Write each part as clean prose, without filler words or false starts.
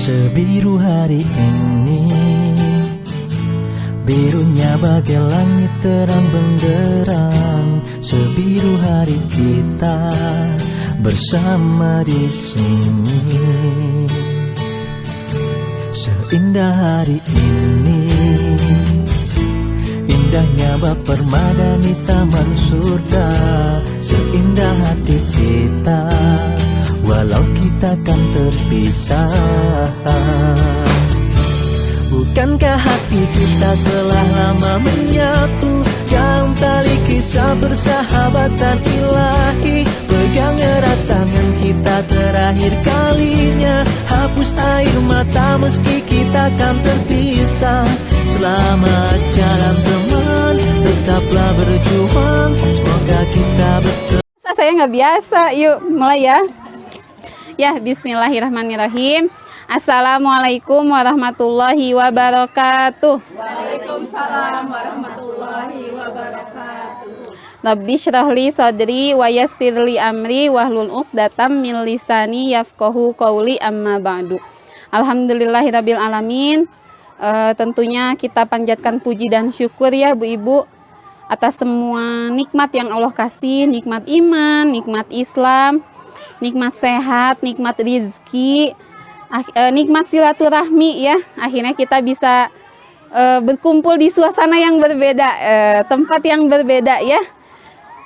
Sebiru hari ini, birunya bagai langit terang benderang. Sebiru hari kita bersama di sini. Seindah hari ini, indahnya bak permada di taman surga. Seindah hati kita, walau kita kan terpisah. Bukankah hati kita telah lama menyatu? Dalam tali kisah persahabatan ilahi. Pegang erat tangan kita terakhir kalinya. Hapus air mata meski kita kan terpisah. Selamat jalan teman, tetaplah berjuang. Semoga kita bertemu. Saya nggak biasa, yuk mulai ya. Ya, bismillahirrahmanirrahim. Assalamualaikum warahmatullahi wabarakatuh. Waalaikumsalam warahmatullahi wabarakatuh. Rabbi syrah li sadri wa yassir li amri wahlul 'uqdatam min lisani yafqahu qauli amma ba'du. Alhamdulillahirabbil alamin. Tentunya kita panjatkan puji dan syukur ya Bu Ibu atas semua nikmat yang Allah kasih, nikmat iman, nikmat Islam, nikmat sehat, nikmat rizki, nikmat silaturahmi ya. Akhirnya kita bisa berkumpul di suasana yang berbeda, tempat yang berbeda ya.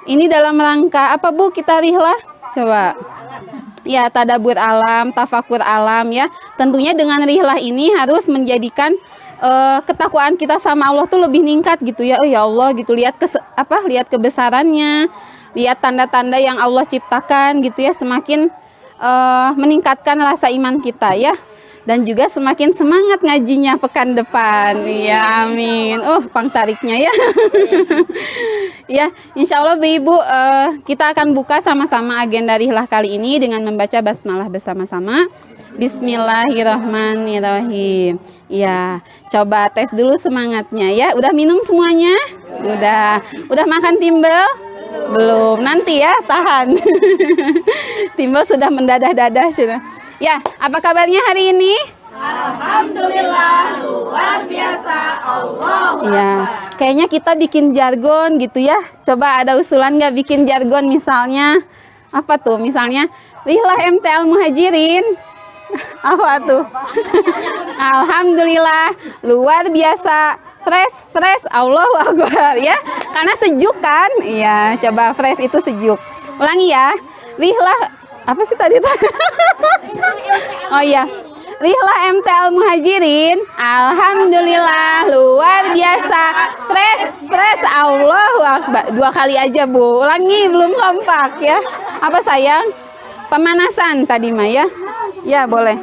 Ini dalam rangka apa Bu kita rihlah? Coba. Ya, tadabbur alam, tafakur alam ya. Tentunya dengan rihlah ini harus menjadikan ketakwaan kita sama Allah tuh lebih meningkat gitu ya. Oh ya Allah gitu, lihat lihat kebesarannya, lihat tanda-tanda yang Allah ciptakan gitu ya, semakin meningkatkan rasa iman kita ya. Dan juga semakin semangat ngajinya pekan depan. Ya, amin. Pang tariknya ya. Ya, insya Allah Bu Ibu, kita akan buka sama-sama agenda rihlah kali ini dengan membaca basmalah bersama-sama. Bismillahirrahmanirrahim. Ya, coba tes dulu semangatnya ya. Udah minum semuanya? Udah makan timbel? Belum, nanti ya, tahan. Timbel sudah mendadah-dadah sudah. Ya, apa kabarnya hari ini? Alhamdulillah, luar biasa. Allah. Ya, kayaknya kita bikin jargon gitu ya. Coba ada usulan nggak bikin jargon misalnya? Apa tuh? Misalnya, rihlah MTL Muhajirin. Apa tuh? Alhamdulillah, luar biasa. Fresh, Allahu Akbar ya. Karena sejuk kan? Iya, coba fresh itu sejuk. Ulangi ya. Rihlah apa sih tadi tuh? Oh iya. Rihlah MTL Muhajirin. Alhamdulillah, luar biasa. Fresh, Allahu Akbar. 2 kali aja Bu. Ulangi, belum kompak ya. Apa sayang? Pemanasan tadi mah ya. Ya, boleh.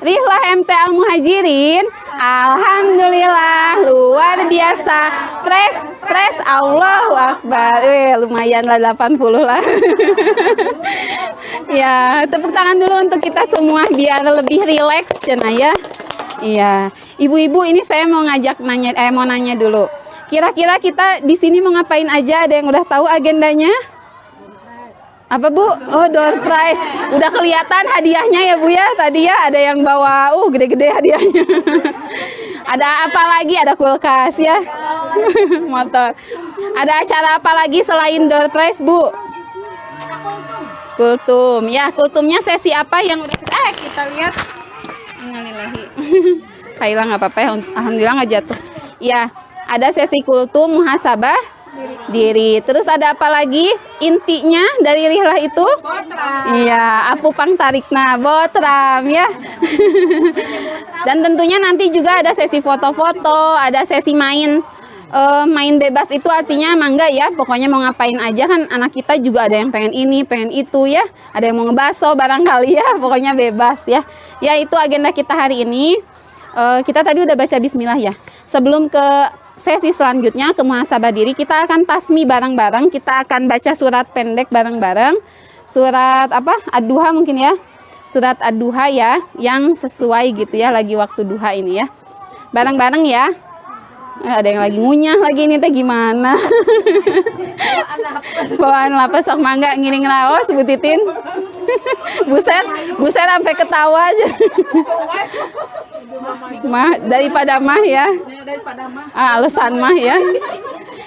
Rihlah MTL Muhajirin. Alhamdulillah, luar biasa. Fresh, Allahu Akbar. Lumayan lah 80 lah. Ya, tepuk tangan dulu untuk kita semua biar lebih rileks cenah ya. Iya, ibu-ibu ini saya mau nanya dulu. Kira-kira kita di sini mau ngapain aja? Ada yang udah tahu agendanya? Apa Bu? Door prize. Udah kelihatan hadiahnya ya Bu ya. Tadi ya ada yang bawa gede-gede hadiahnya. Ada apa lagi? Ada kulkas ya. Motor. Ada acara apa lagi selain door prize Bu? Kultum. Ya, kultumnya sesi apa yang udah kita lihat? Innalillahi. Kailah nggak apa-apa ya. Alhamdulillah nggak jatuh. Ya, ada sesi kultum muhasabah diri. Terus ada apa lagi intinya dari rihlah itu? Botram. Iya, apu pang tarikna botram ya. Dan tentunya nanti juga ada sesi foto-foto, ada sesi main bebas itu artinya mangga ya. Pokoknya mau ngapain aja kan, anak kita juga ada yang pengen ini, pengen itu ya. Ada yang mau ngebaso barangkali ya. Pokoknya bebas ya. Ya, itu agenda kita hari ini. Kita tadi udah baca bismillah ya. Sebelum ke sesi selanjutnya ke muhasabah diri, kita akan tasmi bareng-bareng. Kita akan baca surat pendek bareng-bareng. Surat apa? Ad-Duha mungkin ya. Surat Ad-Duha ya, yang sesuai gitu ya lagi waktu duha ini ya. Bareng-bareng ya. Ada yang lagi ngunyah lagi ini teh gimana? Bawaan lapas sok mangga ngiring laos Bu Titin. Buset, buset sampai ketawa aja. Mah daripada mah ya. Alasan mah ya.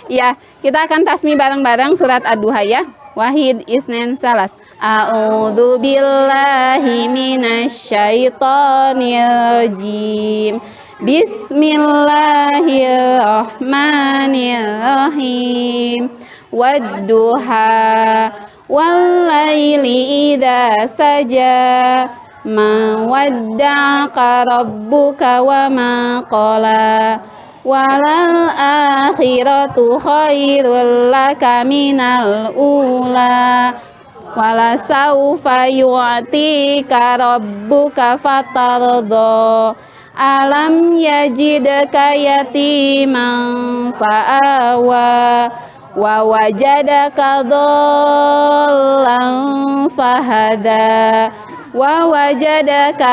Ya, kita akan tasmi bareng-bareng surat Ad-Duha ya. Wahid isnen salas. A'udzu billahi minasyaitonir rajim. Bismillahirrahmanirrahim. Wadduha wallaili idza saja. Ma wadda'aka rabbuka wa ma qala. Walal akhiratu khairul laka minal ula. Wala saufa yu'tika rabbuka fatarda. Alam yajidka yatiman fa'awa. Wa wajadaka dhallan fahada. Wa wajadaka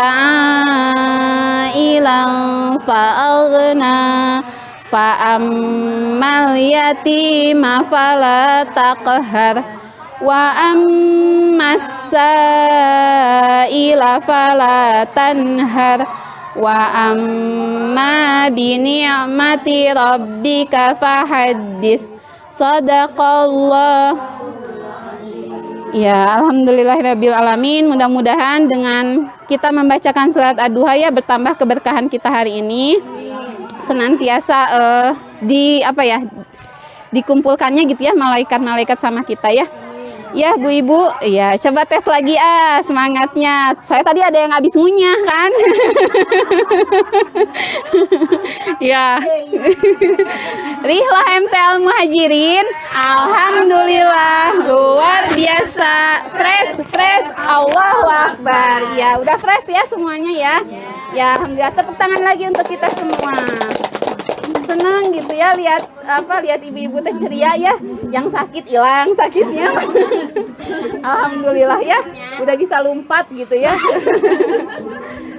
ailan fa'aghna. Fa'ammal yatima fala taqhar. Wa ammas sa'ila fala tanhar. Wa amma bi ni'mati rabbika fahaddis. Sadaqallah. Ya, alhamdulillahirabbil alamin. Mudah-mudahan dengan kita membacakan surat Ad-Duha ya bertambah keberkahan kita hari ini. Senantiasa dikumpulkannya gitu ya malaikat-malaikat sama kita ya. Ya Bu Ibu, ya coba tes lagi semangatnya. Soalnya tadi ada yang habis ngunyah kan. Ya. Rihlah MTL Muhajirin, alhamdulillah luar biasa. Fresh, Allahu Akbar. Ya, udah fresh ya semuanya ya. Ya, alhamdulillah. Tepuk tangan lagi untuk kita semua. Senang gitu ya lihat ibu-ibu teh ceria ya, yang sakit hilang sakitnya. Alhamdulillah ya, udah bisa lompat gitu ya.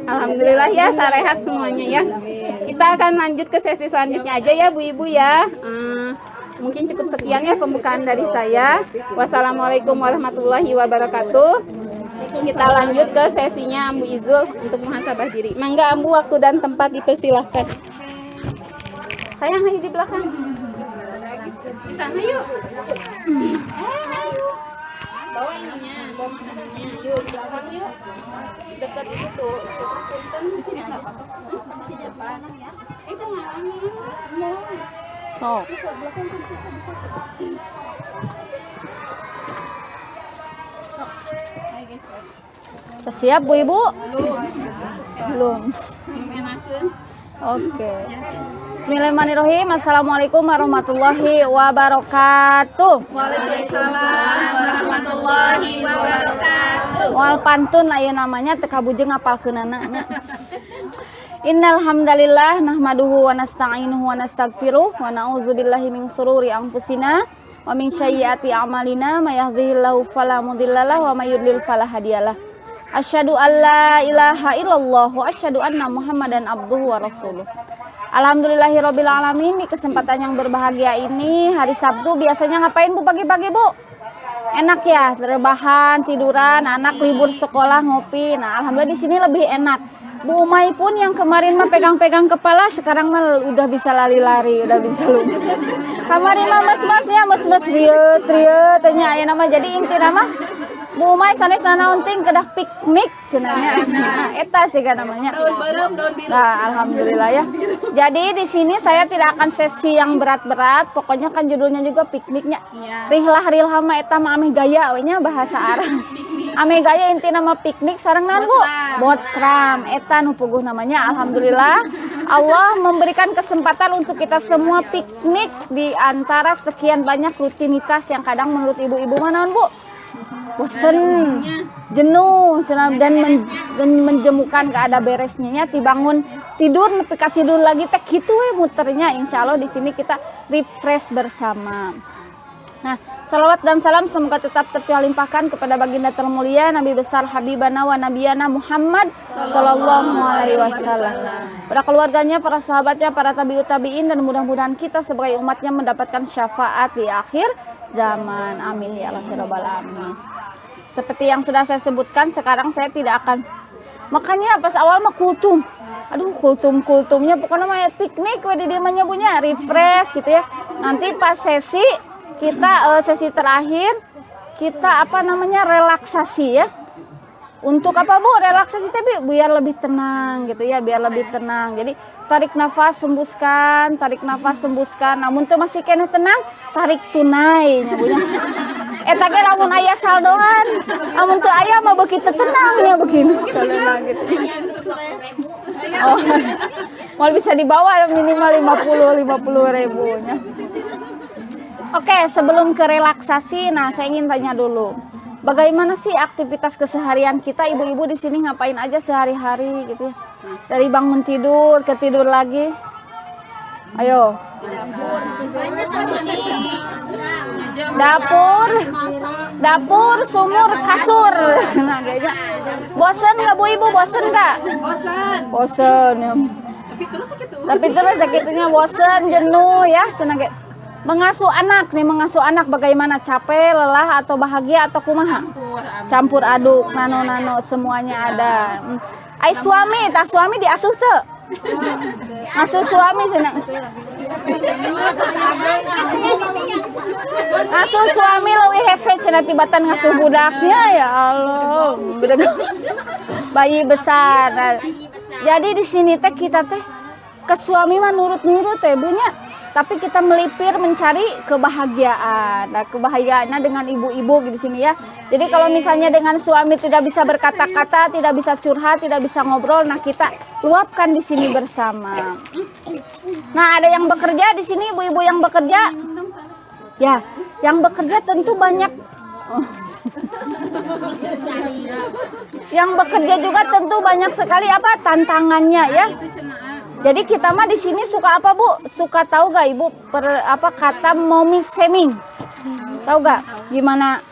Alhamdulillah ya, sarehat semuanya ya. Kita akan lanjut ke sesi selanjutnya aja ya Bu Ibu ya. Mungkin cukup sekian ya pembukaan dari saya. Wassalamualaikum warahmatullahi wabarakatuh. Kita lanjut ke sesinya Ambu Izul untuk muhasabah diri. Mangga Ambu, waktu dan tempat dipersilahkan. Sayang lagi di belakang. Di sana yuk. Ayo. Bawa ininya, bawa makanannya. Yuk di belakang yuk. Dekat itu tuh. Punten di sini enggak apa-apa. Di sini apa? Itu ngalamin. Sok. Siap Bu Ibu? Belum. Enakeun. Oke. Bismillahirrahmanirrahim. Assalamualaikum warahmatullahi wabarakatuh. Waalaikumsalam warahmatullahi wabarakatuh. Wal pantun aya namanya teu kabujeng ngapalkeunana nya. Innal hamdalillah nahmaduhu wa nasta'inuhu wa nastaghfiruh wa na'udzubillahi min shururi anfusina wa min sayyiati a'malina may yahdihillahu fala mudhillalah wa may yudlil fala hadiyalah. Asyhadu alla ilaha illallah wa asyhadu anna Muhammadan abduhu wa rasuluh. Alhamdulillahirabbil alamin. Di kesempatan yang berbahagia ini hari Sabtu biasanya ngapain Bu pagi-pagi Bu? Enak ya, rebahan, tiduran, anak libur sekolah ngopi. Nah, alhamdulillah di sini lebih enak. Bu Umay pun yang kemarin mah pegang-pegang kepala sekarang mah udah bisa lari-lari, udah bisa lumpuh. Kemarin mah mas-masnya mas-mas rieu tanya aya nama jadi inti nama Bu Umay sanes naon ting kedah piknik cenanya. Nah, eta sih kan namanya. Nah, alhamdulillah ya. Jadi di sini saya tidak akan sesi yang berat-berat, pokoknya kan judulnya juga pikniknya. Rihlah mah eta mah ameh gaya we nya bahasa Arab. Ameh gaya inti nama piknik sareng naon Bu? Botram. Eta nu puguh namanya. Alhamdulillah Allah memberikan kesempatan untuk kita semua piknik di antara sekian banyak rutinitas yang kadang menurut ibu-ibu mah naon Bu? Bosen, jenuh, dan menjemukan gak ada beresnya nya, dibangun tidur, nepi ka tidur lagi teh kitu we muternya. Insya Allah di sini kita refresh bersama. Nah, salawat dan salam semoga tetap tercurah limpahkan kepada baginda termulia Nabi besar Habibana wa Nabiyana Muhammad sallallahu alaihi wasallam. Pada keluarganya, para sahabatnya, para tabi'ut tabi'in, dan mudah-mudahan kita sebagai umatnya mendapatkan syafaat di akhir zaman. Amin ya Allah rabbal alamin. Seperti yang sudah saya sebutkan, sekarang saya tidak akan. Makanya pas awal mah kultum. Aduh, kultumnya pokoknya mah piknik di diamanya punya refresh gitu ya. Nanti pas sesi kita sesi terakhir kita relaksasi ya. Untuk apa Bu? Relaksasi tapi biar lebih tenang gitu ya, biar lebih tenang. Jadi tarik nafas, hembuskan, tarik nafas, hembuskan. Namun tuh masih kena tenang, tarik tunai nya bunya. Eta ge lamun aya saldoan, amun teu aya mah beuki teu tenang ya begini. Saldoan gitu. Oh. Mal bisa dibawa minimal 50 ribunya. Oke, sebelum ke relaksasi, nah saya ingin tanya dulu. Bagaimana sih aktivitas keseharian kita ibu-ibu di sini ngapain aja sehari-hari gitu ya? Dari bangun tidur ke tidur lagi. Ayo. Dapur, sumur, kasur. Nah, kayaknya. Bosen nggak Bu Ibu? Bosen nggak? Bosen. Ya. Tapi terus sakitnya bosen, jenuh ya, cenah ge. Mengasuh anak bagaimana, capek, lelah atau bahagia atau kumaha? Campur aduk, nano semuanya ada. Ai suami diasuh teu? Ngasuh suami cenah. Ngasuh suami leuwih hese cenah tibatan ngasuh budaknya ya Allah. Bayi besar. Nah, jadi di sini teh kita teh ke suami mah nurut-nurut teh bunya. Tapi kita melipir mencari kebahagiaan. Nah, kebahagiaannya dengan ibu-ibu di sini ya. Jadi kalau misalnya dengan suami tidak bisa berkata-kata, tidak bisa curhat, tidak bisa ngobrol, nah kita luapkan di sini bersama. Nah, ada yang bekerja di sini, ibu-ibu yang bekerja. Ya, yang bekerja tentu banyak. Yang bekerja juga tentu banyak sekali tantangannya ya. Jadi kita mah di sini suka apa Bu? Suka tahu gak Ibu kata mommy shaming? Tahu gak gimana?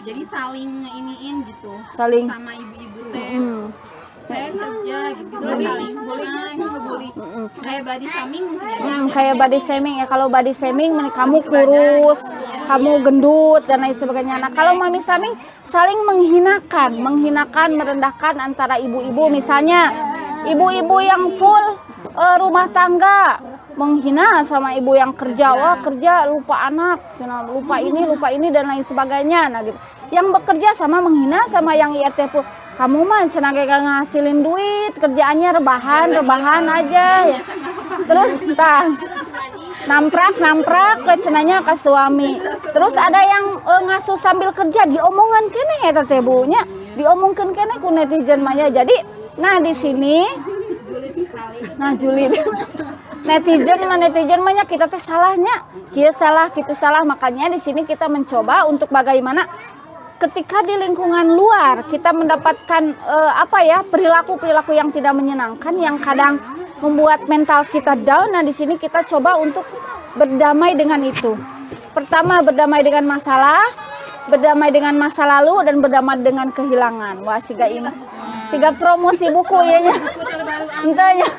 Jadi saling ngeiniin gitu. Saling sama ibu-ibu teh. Saya kerja gitu saling bully. Kayak body shaming kayak body shaming ya. Kalau body shaming kamu kurus, kamu gendut dan lain sebagainya. Nah, kalau mommy shaming saling menghinakan, merendahkan antara ibu-ibu, misalnya ibu-ibu yang full rumah tangga menghina sama ibu yang kerja, wah kerja lupa anak, lupa ini dan lain sebagainya. Nah gitu. Yang bekerja sama menghina sama yang IRT pun, kamu mah cenah gak ngasilin duit, kerjaannya rebahan aja ya. Terus namprak ke cenanya ke suami. Terus ada yang ngasuh sambil kerja, diomongan kene eta teh bunya, diomongkeun kene ku netizen mah. Jadi nah di sini julid netizen mah kita teh salahnya, kieu salah kitu salah. Makanya di sini kita mencoba untuk bagaimana ketika di lingkungan luar kita mendapatkan perilaku yang tidak menyenangkan yang kadang membuat mental kita down. Nah di sini kita coba untuk berdamai dengan itu. Pertama berdamai dengan masalah, berdamai dengan masa lalu, dan berdamai dengan kehilangan. Wah siga promosi buku ya nya.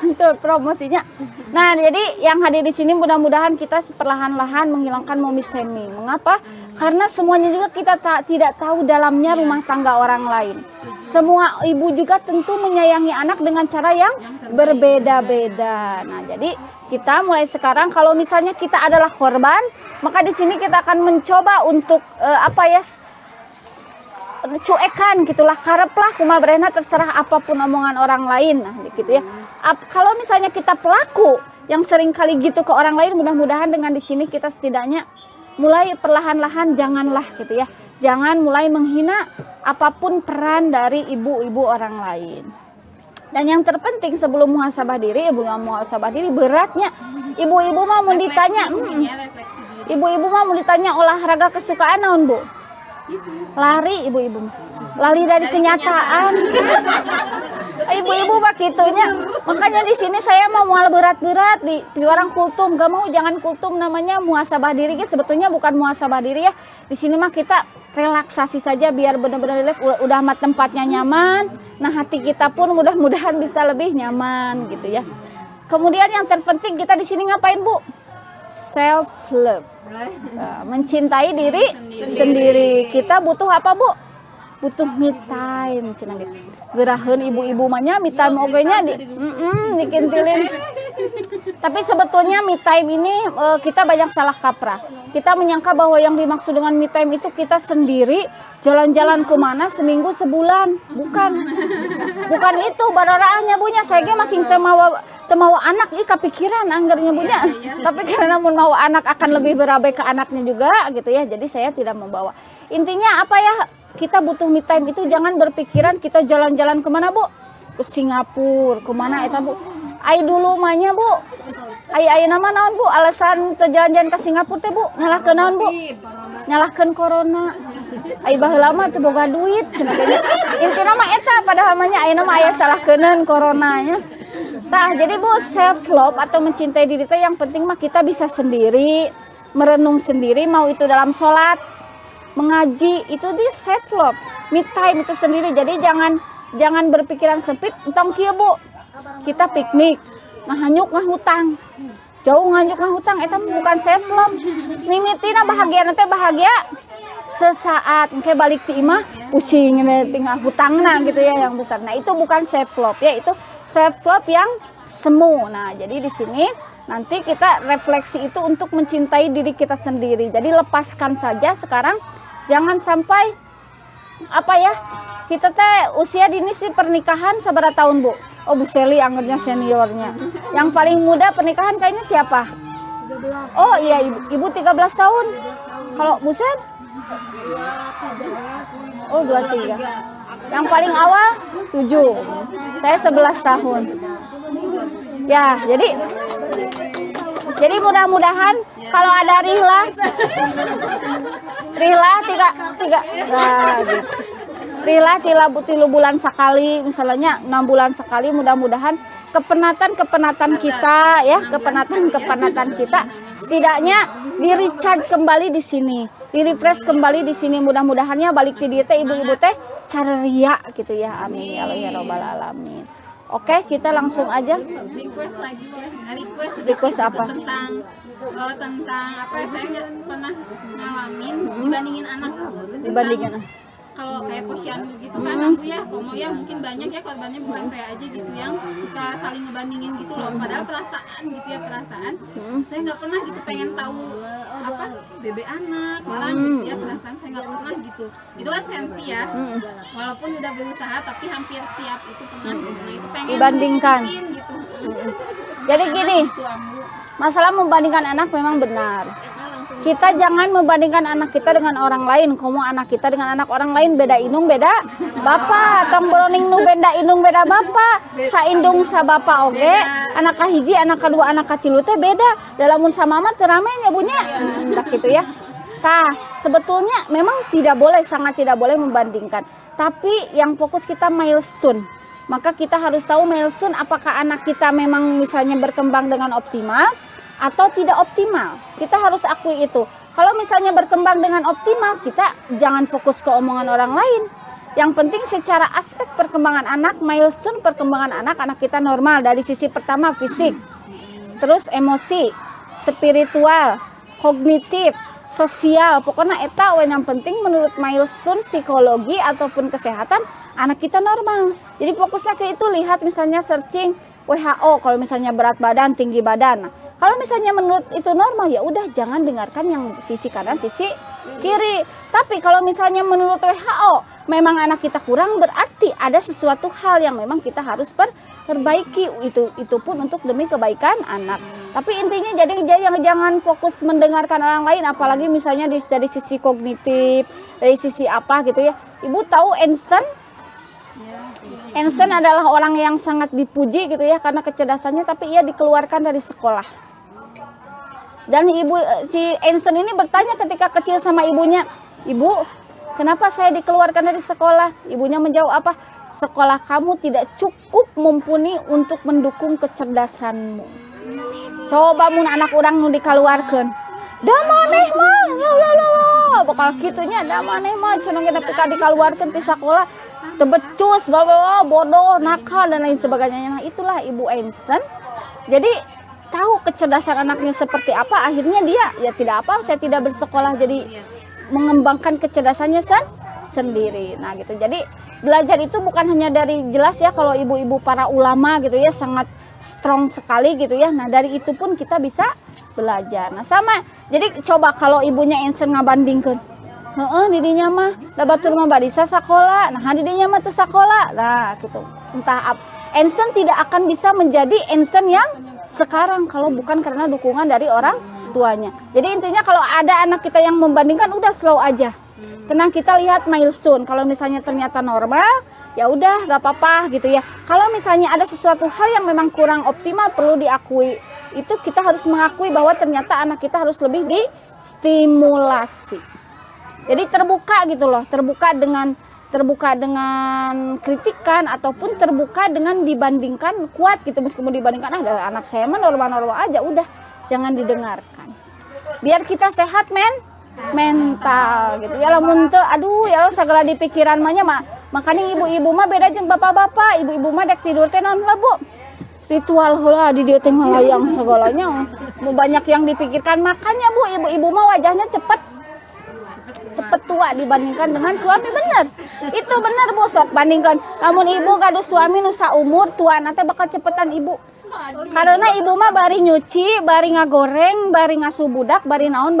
Itu promosinya. Nah, jadi yang hadir di sini mudah-mudahan kita perlahan-lahan menghilangkan mommy shaming. Mengapa? Karena semuanya juga kita tidak tahu dalamnya rumah tangga orang lain. Semua ibu juga tentu menyayangi anak dengan cara yang berbeda-beda. Nah, jadi kita mulai sekarang kalau misalnya kita adalah korban, maka di sini kita akan mencoba untuk cuekan gitulah, kareplah kumaha brehna terserah apapun omongan orang lain. Nah gitu ya. Kalau misalnya kita pelaku yang sering kali gitu ke orang lain, mudah-mudahan dengan di sini kita setidaknya mulai perlahan-lahan janganlah gitu ya. Jangan mulai menghina apapun peran dari ibu-ibu orang lain. Dan yang terpenting sebelum muhasabah diri, beratnya ibu-ibu mah mau ditanya, ibu-ibu mah mau ditanya olahraga kesukaan naon Bu? Lari ibu-ibu, lari dari kenyataan. Ibu-ibu mah kitunya. Makanya di sini saya mau mual berat-berat di orang kultum, gak mau, jangan kultum namanya muhasabah diri. Sebetulnya bukan muhasabah diri ya. Di sini mah kita relaksasi saja biar benar-benar relax. Udah mah tempatnya nyaman. Nah hati kita pun mudah-mudahan bisa lebih nyaman gitu ya. Kemudian yang terpenting kita di sini ngapain Bu? Self love. Mencintai diri sendiri. Kita butuh apa Bu? butuh me time cenah gitu. Geraheun ibu-ibu mah nya me time oge nya dikintilin. Tapi sebetulnya me time ini kita banyak salah kaprah. Kita menyangka bahwa yang dimaksud dengan me time itu kita sendiri jalan-jalan kemana seminggu sebulan. Bukan itu bararaahnya bunya. Saya ge masih teu mawa anak ih kapikiran anggernya bunya. Tapi karena mun mau anak akan lebih berabe ke anaknya juga gitu ya. Jadi saya tidak membawa. Intinya apa ya? Kita butuh me time itu jangan berpikiran kita jalan-jalan kemana Bu? Ke Singapura, kemana eta Bu? Ai dulu mahnya Bu. Ai nama naon Bu? Alasan teu jalan-jalan ke Singapura teh Bu? Nyalahkeun naon Bu? Nyalahkeun corona. Ai baheula mah teu boga duit cenah teh. Intina mah eta padahal mah nya ayeuna mah aya salahkeuneun coronanya. Tah jadi Bu self love atau mencintai diri teh yang penting mah kita bisa sendiri, merenung sendiri mau itu dalam sholat, mengaji itu di self love. Me time itu sendiri. Jadi jangan berpikiran sempit entong kieu Bu. Kita piknik, ngahanyuk ngahutang. Jauh ngahanyuk ngahutang eta bukan self love. Mimitina bahagia nanti bahagia sesaat engke balik ti imah pusing tinggal hutangna gitu ya yang besar. Nah, itu bukan self love ya, itu self love yang semu. Nah, jadi di sini nanti kita refleksi itu untuk mencintai diri kita sendiri. Jadi lepaskan saja sekarang, jangan sampai apa ya? Kita teh usia dini sih pernikahan sabaraha tahun, Bu? Oh, Bu Seli anggapnya seniornya. Yang paling muda pernikahan kayaknya siapa? Oh iya, ibu 13 tahun. Kalau Bu Sen? Oh 23. Yang paling awal 7. Saya 11 tahun. Ya, jadi mudah-mudahan kalau ada Rihla 3 bulan sekali, misalnya 6 bulan sekali, mudah-mudahan kepenatan kita ya, kepenatan kita setidaknya di recharge kembali di sini, di refresh kembali di sini, mudah-mudahannya balik ke dia teh ibu-ibu teh ceria gitu ya. Amin ya Allah ya rabbal alamin. Oke, kita langsung aja Request lagi boleh nggak? Request apa? Tentang apa ya, saya nggak pernah ngalamin dibandingin kalau kayak posyandu gitu kan Bu ya, komo ya mungkin banyak ya korbannya, bukan saya aja gitu yang suka saling ngebandingin gitu loh, padahal perasaan gitu ya, perasaan saya nggak pernah gitu pengen tahu apa BB anak malah gitu ya, perasaan saya nggak pernah gitu, itu kan sensi ya, walaupun udah berusaha tapi hampir tiap itu pernah gitu. Nah, itu pengen dibandingkan gitu. Jadi gini, Gitu, Ambu. masalah membandingkan anak memang benar. Kita jangan membandingkan anak kita dengan orang lain. Komo anak kita dengan anak orang lain beda inung beda bapa. Tong broning nu beda inung beda bapa. Saindung sa bapa oge. Anak kahiji, anak kedua, anak katilu teh beda. Dalam sama mah teu rame nya bunya. Entah gitu ya. Tah, sebetulnya memang tidak boleh, sangat tidak boleh membandingkan. Tapi yang fokus kita milestone. Maka kita harus tahu milestone apakah anak kita memang misalnya berkembang dengan optimal atau tidak optimal. Kita harus akui itu. Kalau misalnya berkembang dengan optimal, kita jangan fokus ke omongan orang lain. Yang penting secara aspek perkembangan anak, milestone perkembangan anak kita normal dari sisi pertama fisik, terus emosi, spiritual, kognitif, sosial. Pokoknya eta yang penting menurut milestone psikologi ataupun kesehatan anak kita normal. Jadi fokusnya ke itu, lihat misalnya searching WHO kalau misalnya berat badan, tinggi badan. Nah, kalau misalnya menurut itu normal ya udah jangan dengarkan yang sisi kanan, sisi kiri. Tapi kalau misalnya menurut WHO memang anak kita kurang, berarti ada sesuatu hal yang memang kita harus perbaiki. Itu pun untuk demi kebaikan anak. Tapi intinya jadi jangan fokus mendengarkan orang lain, apalagi misalnya dari sisi kognitif, dari sisi apa gitu ya. Ibu tahu Einstein adalah orang yang sangat dipuji gitu ya karena kecerdasannya, tapi ia dikeluarkan dari sekolah. Dan si Einstein ini bertanya ketika kecil sama ibunya, "Ibu, kenapa saya dikeluarkan dari sekolah?" Ibunya menjawab apa? "Sekolah kamu tidak cukup mumpuni untuk mendukung kecerdasanmu." Coba mun anak orang nu dikeluarkan, "Da maneh mah, bakal kitunya da maneh mah cenah geus dikeluarkan ti sekolah, tebecus, bodoh, nakal dan lain sebagainya." Nah, itulah Ibu Einstein. Jadi tahu kecerdasan anaknya seperti apa, akhirnya dia ya tidak apa, saya tidak bersekolah, jadi mengembangkan kecerdasannya sendiri. Nah gitu. Jadi belajar itu bukan hanya dari, jelas ya kalau ibu-ibu para ulama gitu ya sangat strong sekali gitu ya. Nah dari itu pun kita bisa belajar. Nah sama, jadi coba kalau ibunya Einstein ngabandingkan, didinya mah da batur mah badisa sakola, nah didinya mah teu sakola. Nah gitu. Entah Einstein tidak akan bisa menjadi Einstein yang sekarang kalau bukan karena dukungan dari orang tuanya. Jadi intinya kalau ada anak kita yang membandingkan, udah slow aja. Tenang, kita lihat milestone. Kalau misalnya ternyata normal, ya udah gak apa-apa gitu ya. Kalau misalnya ada sesuatu hal yang memang kurang optimal, perlu diakui. Itu kita harus mengakui bahwa ternyata anak kita harus lebih distimulasi. Jadi terbuka gitu loh, terbuka dengan kritikan ataupun terbuka dengan dibandingkan kuat gitu. Meskipun dibandingkan anak saya mah normal-normal aja, udah jangan didengarkan. Biar kita sehat mental gitu ya. Lamun teu aduh ya Allah segala di pikiran mah makanya ibu-ibu mah beda jeung bapak-bapak. Ibu-ibu mah dek tidur teh naon heula Bu? Ritual heula di dieu teh ngalayang segalanya. Banyak yang dipikirkan, makanya Bu ibu-ibu mah wajahnya cepet tua dibandingkan dengan suami. Bener itu, bener Bu, sok bandingkan. Namun ibu gaduh suami nusa umur tua nanti bakal cepetan ibu, karena ibu mah bari nyuci, bari ngagoreng, bari ngasuh budak, bari naon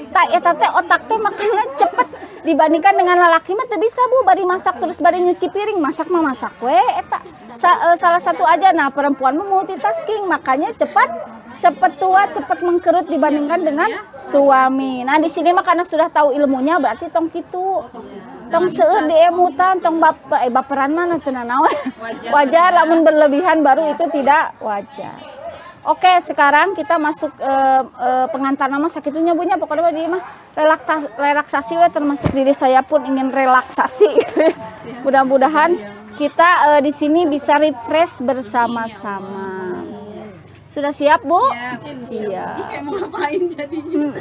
tak eta teh otak teh makanya cepet dibandingkan dengan lelaki mah teu bisa Bu, bari masak terus bari nyuci piring, masak we eta salah satu aja. Nah perempuan mah multitasking, makanya cepet tua, cepet mengkerut dibandingkan dengan suami. Nah di sini mah karena sudah tahu ilmunya, berarti tong kitu, tong seueur diemutan, tong baperan mana teu naon. Wajar, lamun berlebihan baru itu tidak wajar. Oke, sekarang kita masuk pengantar nama sakitunya Bunya. Pokoknya dia mah relaksasi we, termasuk diri saya pun ingin relaksasi gitu ya. Mudah-mudahan kita di sini bisa refresh bersama-sama. Sudah siap Bu? Siap. Kayak mau ngapain jadinya?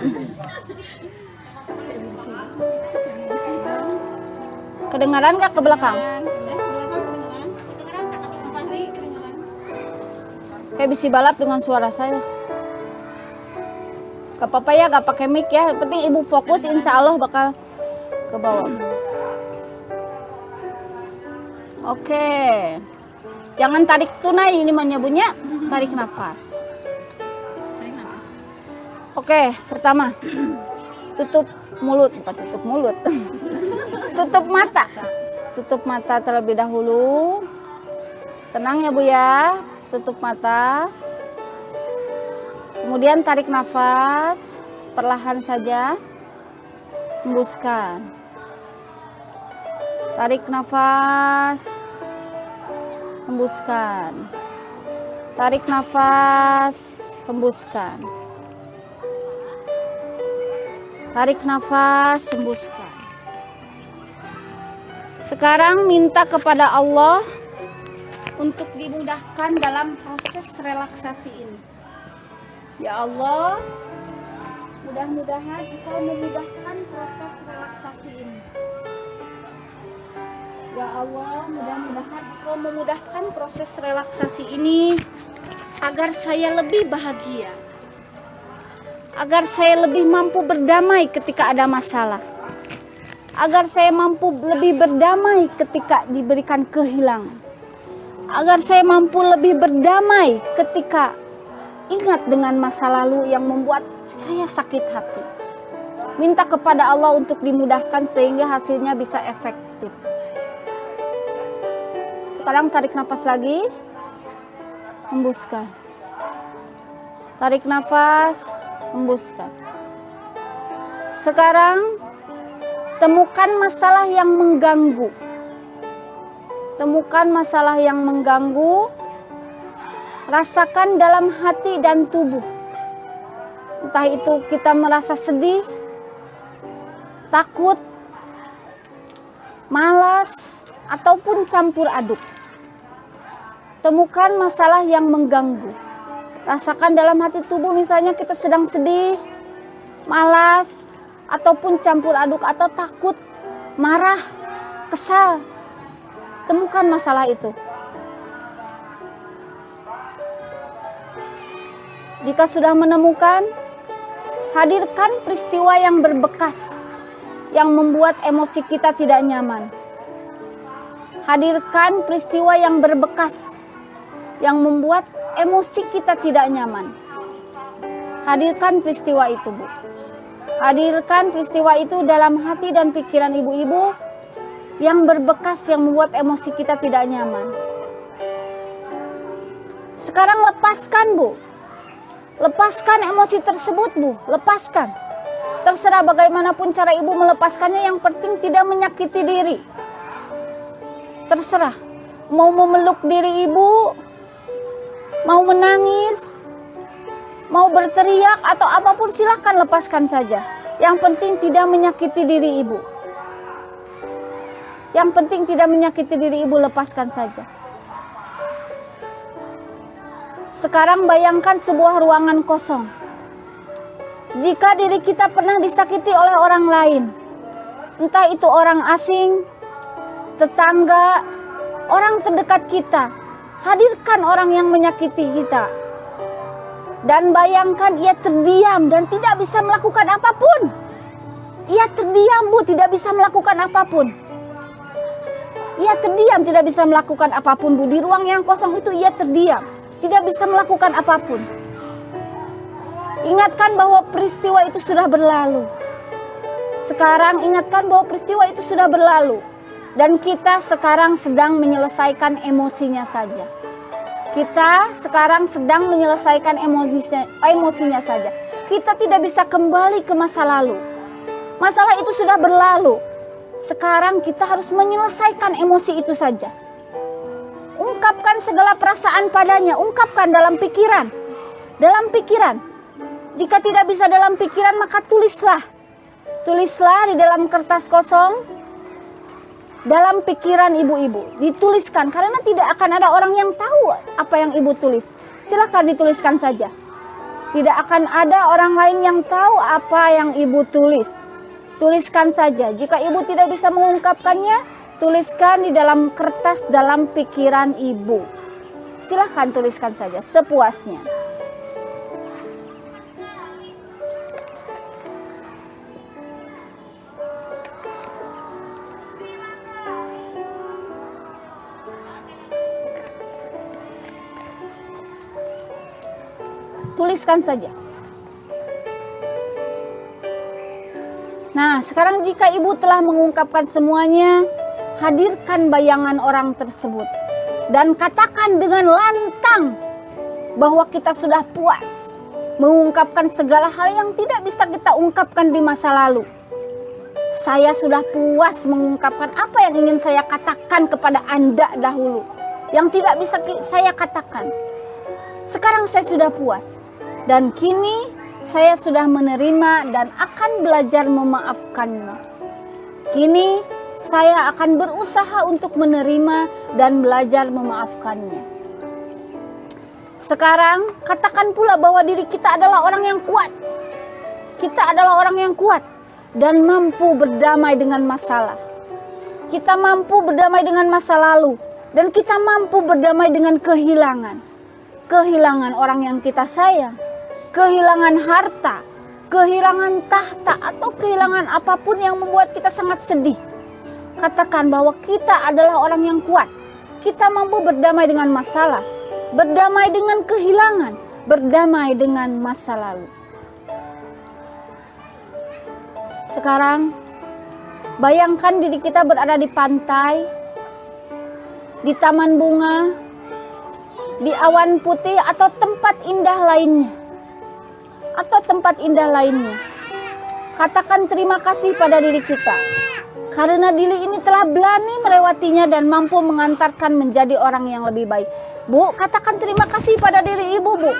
Kedengaran nggak ke belakang? Kayak bisi balap dengan suara saya. Gak apa-apa ya, gak pakai mic ya. Yang penting ibu fokus, insya Allah bakal ke bawah. Oke. Jangan tarik tunai ini menyebutnya. Tarik nafas. Oke, pertama tutup mulut, bukan tutup mulut. Tutup mata. Tutup mata terlebih dahulu. Tenang ya Bu ya. Tutup mata. Kemudian tarik nafas, perlahan saja. Hembuskan. Tarik nafas. Hembuskan. Tarik nafas, hembuskan. Tarik nafas, hembuskan. Sekarang minta kepada Allah untuk dimudahkan dalam proses relaksasi ini. Ya Allah, mudah-mudahan Engkau memudahkan proses relaksasi ini. Ya Allah, mudah-mudahan Engkau memudahkan proses relaksasi ini agar saya lebih bahagia, agar saya lebih mampu berdamai ketika ada masalah, agar saya mampu lebih berdamai ketika diberikan kehilangan, agar saya mampu lebih berdamai ketika ingat dengan masa lalu yang membuat saya sakit hati. Minta kepada Allah untuk dimudahkan sehingga hasilnya bisa efektif. Sekarang tarik nafas lagi, hembuskan. Tarik nafas, hembuskan. Sekarang temukan masalah yang mengganggu. Temukan masalah yang mengganggu. Rasakan dalam hati dan tubuh. Entah itu kita merasa sedih, takut, malas, ataupun campur aduk. Temukan masalah yang mengganggu. Rasakan dalam hati tubuh, misalnya kita sedang sedih, malas, ataupun campur aduk, atau takut, marah, kesal. Temukan masalah itu. Jika sudah menemukan, hadirkan peristiwa yang berbekas yang membuat emosi kita tidak nyaman. Hadirkan peristiwa yang berbekas yang membuat emosi kita tidak nyaman. Hadirkan peristiwa itu, Bu. Hadirkan peristiwa itu dalam hati dan pikiran ibu-ibu yang berbekas yang membuat emosi kita tidak nyaman. Sekarang lepaskan, Bu. Lepaskan emosi tersebut, Bu. Lepaskan. Terserah bagaimanapun cara ibu melepaskannya, yang penting tidak menyakiti diri. Terserah. Mau memeluk diri ibu, mau menangis, mau berteriak atau apapun, silahkan lepaskan saja. Yang penting tidak menyakiti diri ibu. Yang penting tidak menyakiti diri ibu, lepaskan saja. Sekarang bayangkan sebuah ruangan kosong. Jika diri kita pernah disakiti oleh orang lain, entah itu orang asing, tetangga, orang terdekat kita, hadirkan orang yang menyakiti kita. Dan bayangkan ia terdiam dan tidak bisa melakukan apapun. Ia terdiam, Bu, tidak bisa melakukan apapun. Ia terdiam, tidak bisa melakukan apapun, Bu. Di ruang yang kosong itu ia terdiam, tidak bisa melakukan apapun. Ingatkan bahwa peristiwa itu sudah berlalu. Sekarang ingatkan bahwa peristiwa itu sudah berlalu. Dan kita sekarang sedang menyelesaikan emosinya saja. Kita sekarang sedang menyelesaikan emosinya saja. Kita tidak bisa kembali ke masa lalu. Masalah itu sudah berlalu. Sekarang kita harus menyelesaikan emosi itu saja. Ungkapkan segala perasaan padanya. Ungkapkan dalam pikiran. Dalam pikiran. Jika tidak bisa dalam pikiran, maka tulislah. Tulislah di dalam kertas kosong. Dalam pikiran ibu-ibu. Dituliskan. Karena tidak akan ada orang yang tahu apa yang ibu tulis. Silahkan dituliskan saja. Tidak akan ada orang lain yang tahu apa yang ibu tulis. Tuliskan saja. Jika ibu tidak bisa mengungkapkannya, tuliskan di dalam kertas dalam pikiran ibu. Silahkan tuliskan saja sepuasnya. Tuliskan saja. Nah, sekarang jika ibu telah mengungkapkan semuanya, hadirkan bayangan orang tersebut. Dan katakan dengan lantang bahwa kita sudah puas mengungkapkan segala hal yang tidak bisa kita ungkapkan di masa lalu. Saya sudah puas mengungkapkan apa yang ingin saya katakan kepada Anda dahulu, yang tidak bisa saya katakan. Sekarang saya sudah puas. Dan kini saya sudah menerima dan akan belajar memaafkannya. Kini saya akan berusaha untuk menerima dan belajar memaafkannya. Sekarang katakan pula bahwa diri kita adalah orang yang kuat. Kita adalah orang yang kuat dan mampu berdamai dengan masalah. Kita mampu berdamai dengan masa lalu dan kita mampu berdamai dengan kehilangan. Kehilangan orang yang kita sayang. Kehilangan harta, kehilangan tahta, atau kehilangan apapun yang membuat kita sangat sedih. Katakan bahwa kita adalah orang yang kuat. Kita mampu berdamai dengan masalah, berdamai dengan kehilangan, berdamai dengan masa lalu. Sekarang, bayangkan diri kita berada di pantai, di taman bunga, di awan putih, atau tempat indah lainnya. Katakan terima kasih pada diri kita. Karena diri ini telah berani melewatinya dan mampu mengantarkan menjadi orang yang lebih baik. Bu, katakan terima kasih pada diri ibu, Bu.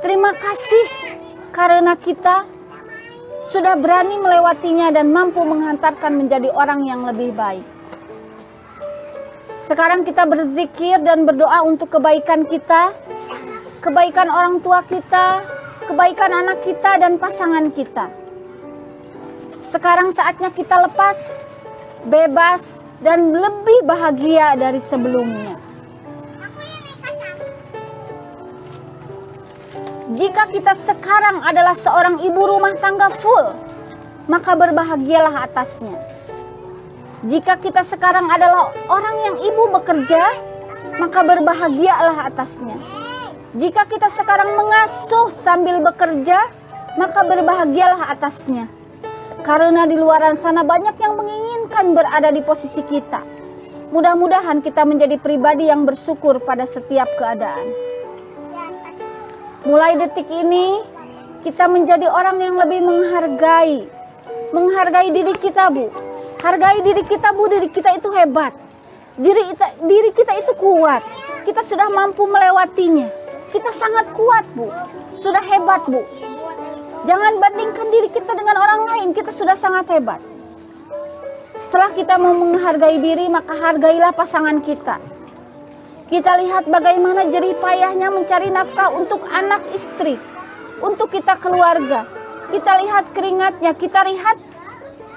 Terima kasih karena kita sudah berani melewatinya dan mampu menghantarkan menjadi orang yang lebih baik. Sekarang kita berzikir dan berdoa untuk kebaikan kita, kebaikan orang tua kita, kebaikan anak kita dan pasangan kita. Sekarang saatnya kita lepas, bebas, dan lebih bahagia dari sebelumnya. Jika kita sekarang adalah seorang ibu rumah tangga full, maka berbahagialah atasnya. Jika kita sekarang adalah orang yang ibu bekerja, maka berbahagialah atasnya. Jika kita sekarang mengasuh sambil bekerja, maka berbahagialah atasnya. Karena di luar sana banyak yang menginginkan berada di posisi kita. Mudah-mudahan kita menjadi pribadi yang bersyukur pada setiap keadaan. Mulai detik ini, kita menjadi orang yang lebih menghargai diri kita, Bu. Hargai diri kita, Bu. Diri kita itu hebat. Diri kita itu kuat. Kita sudah mampu melewatinya. Kita sangat kuat, Bu. Sudah hebat, Bu. Jangan bandingkan diri kita dengan orang lain. Kita sudah sangat hebat. Setelah kita mau menghargai diri, maka hargailah pasangan kita. Kita lihat bagaimana jerih payahnya mencari nafkah untuk anak istri, untuk kita keluarga. Kita lihat keringatnya, kita lihat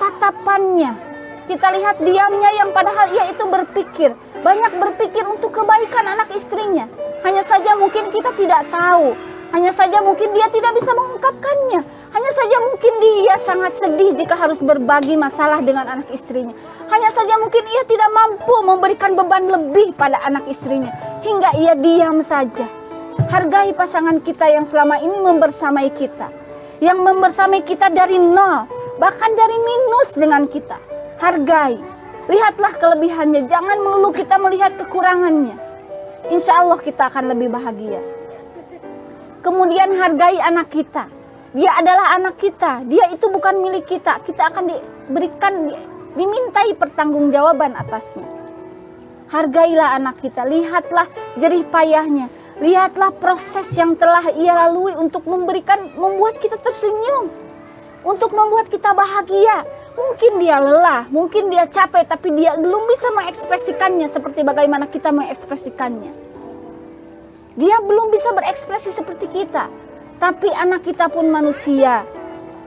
tatapannya, kita lihat diamnya yang padahal ia itu berpikir, banyak berpikir untuk kebaikan anak istrinya. Hanya saja mungkin kita tidak tahu, hanya saja mungkin dia tidak bisa mengungkapkannya, hanya saja mungkin dia sangat sedih jika harus berbagi masalah dengan anak istrinya. Hanya saja mungkin ia tidak mampu memberikan beban lebih pada anak istrinya, hingga ia diam saja. Hargai pasangan kita yang selama ini membersamai kita, yang membersamai kita dari nol, bahkan dari minus dengan kita. Hargai, lihatlah kelebihannya, jangan melulu kita melihat kekurangannya. Insya Allah kita akan lebih bahagia. Kemudian hargai anak kita. Dia adalah anak kita, dia itu bukan milik kita. Kita akan dimintai pertanggungjawaban atasnya. Hargailah anak kita, lihatlah jerih payahnya, lihatlah proses yang telah ia lalui untuk membuat kita tersenyum, untuk membuat kita bahagia. Mungkin dia lelah, mungkin dia capek, tapi dia belum bisa mengekspresikannya seperti bagaimana kita mengekspresikannya. Dia belum bisa berekspresi seperti kita. Tapi anak kita pun manusia.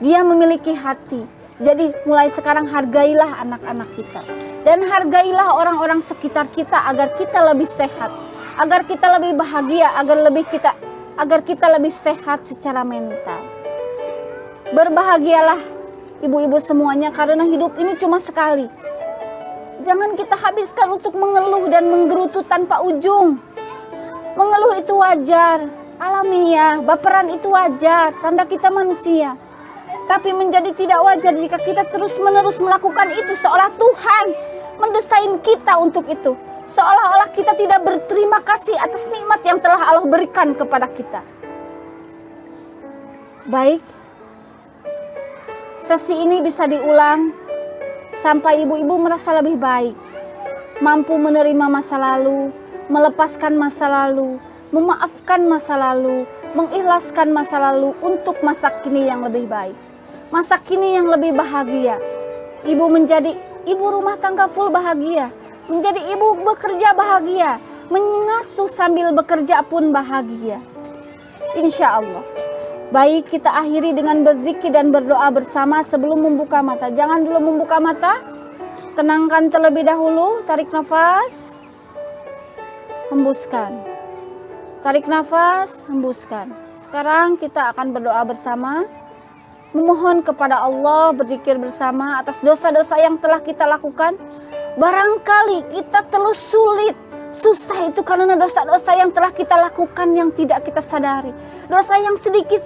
Dia memiliki hati. Jadi mulai sekarang hargailah anak-anak kita. Dan hargailah orang-orang sekitar kita agar kita lebih sehat. Agar kita lebih bahagia, agar kita lebih sehat secara mental. Berbahagialah ibu-ibu semuanya, karena hidup ini cuma sekali. Jangan kita habiskan untuk mengeluh dan menggerutu tanpa ujung. Mengeluh itu wajar, alamiah, baperan itu wajar, tanda kita manusia. Tapi menjadi tidak wajar jika kita terus-menerus melakukan itu, seolah Tuhan mendesain kita untuk itu. Seolah-olah kita tidak berterima kasih atas nikmat yang telah Allah berikan kepada kita. Baik, sesi ini bisa diulang sampai ibu-ibu merasa lebih baik, mampu menerima masa lalu, melepaskan masa lalu, memaafkan masa lalu, mengikhlaskan masa lalu untuk masa kini yang lebih baik, masa kini yang lebih bahagia. Ibu menjadi ibu rumah tangga full bahagia, menjadi ibu bekerja bahagia, mengasuh sambil bekerja pun bahagia. Insya Allah. Baik, kita akhiri dengan berzikir dan berdoa bersama sebelum membuka mata. Jangan dulu membuka mata, tenangkan terlebih dahulu, tarik nafas, hembuskan. Tarik nafas, hembuskan. Sekarang kita akan berdoa bersama, memohon kepada Allah, berzikir bersama atas dosa-dosa yang telah kita lakukan. Barangkali kita terlalu sulit, susah itu karena dosa-dosa yang telah kita lakukan yang tidak kita sadari. Dosa yang sedikit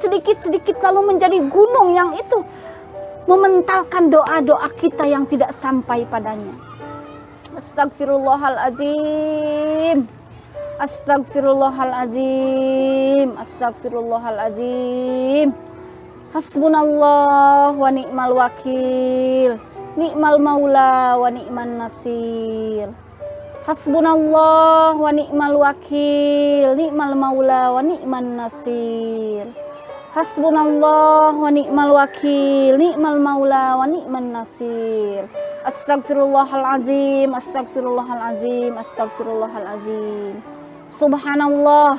lalu menjadi gunung yang itu mementalkan doa-doa kita yang tidak sampai padanya. Astagfirullahaladzim. Astagfirullahaladzim. Astagfirullahaladzim. Hasbunallah wa ni'mal wakil. Ni'mal maula wa ni'man nasir. Hasbunallah wa ni'mal wakil, ni'mal maula wa ni'man nasir. Hasbunallah wa ni'mal wakil, ni'mal maula wa ni'man nasir. Astagfirullahalazim, astagfirullahalazim, astagfirullahalazim. Subhanallah,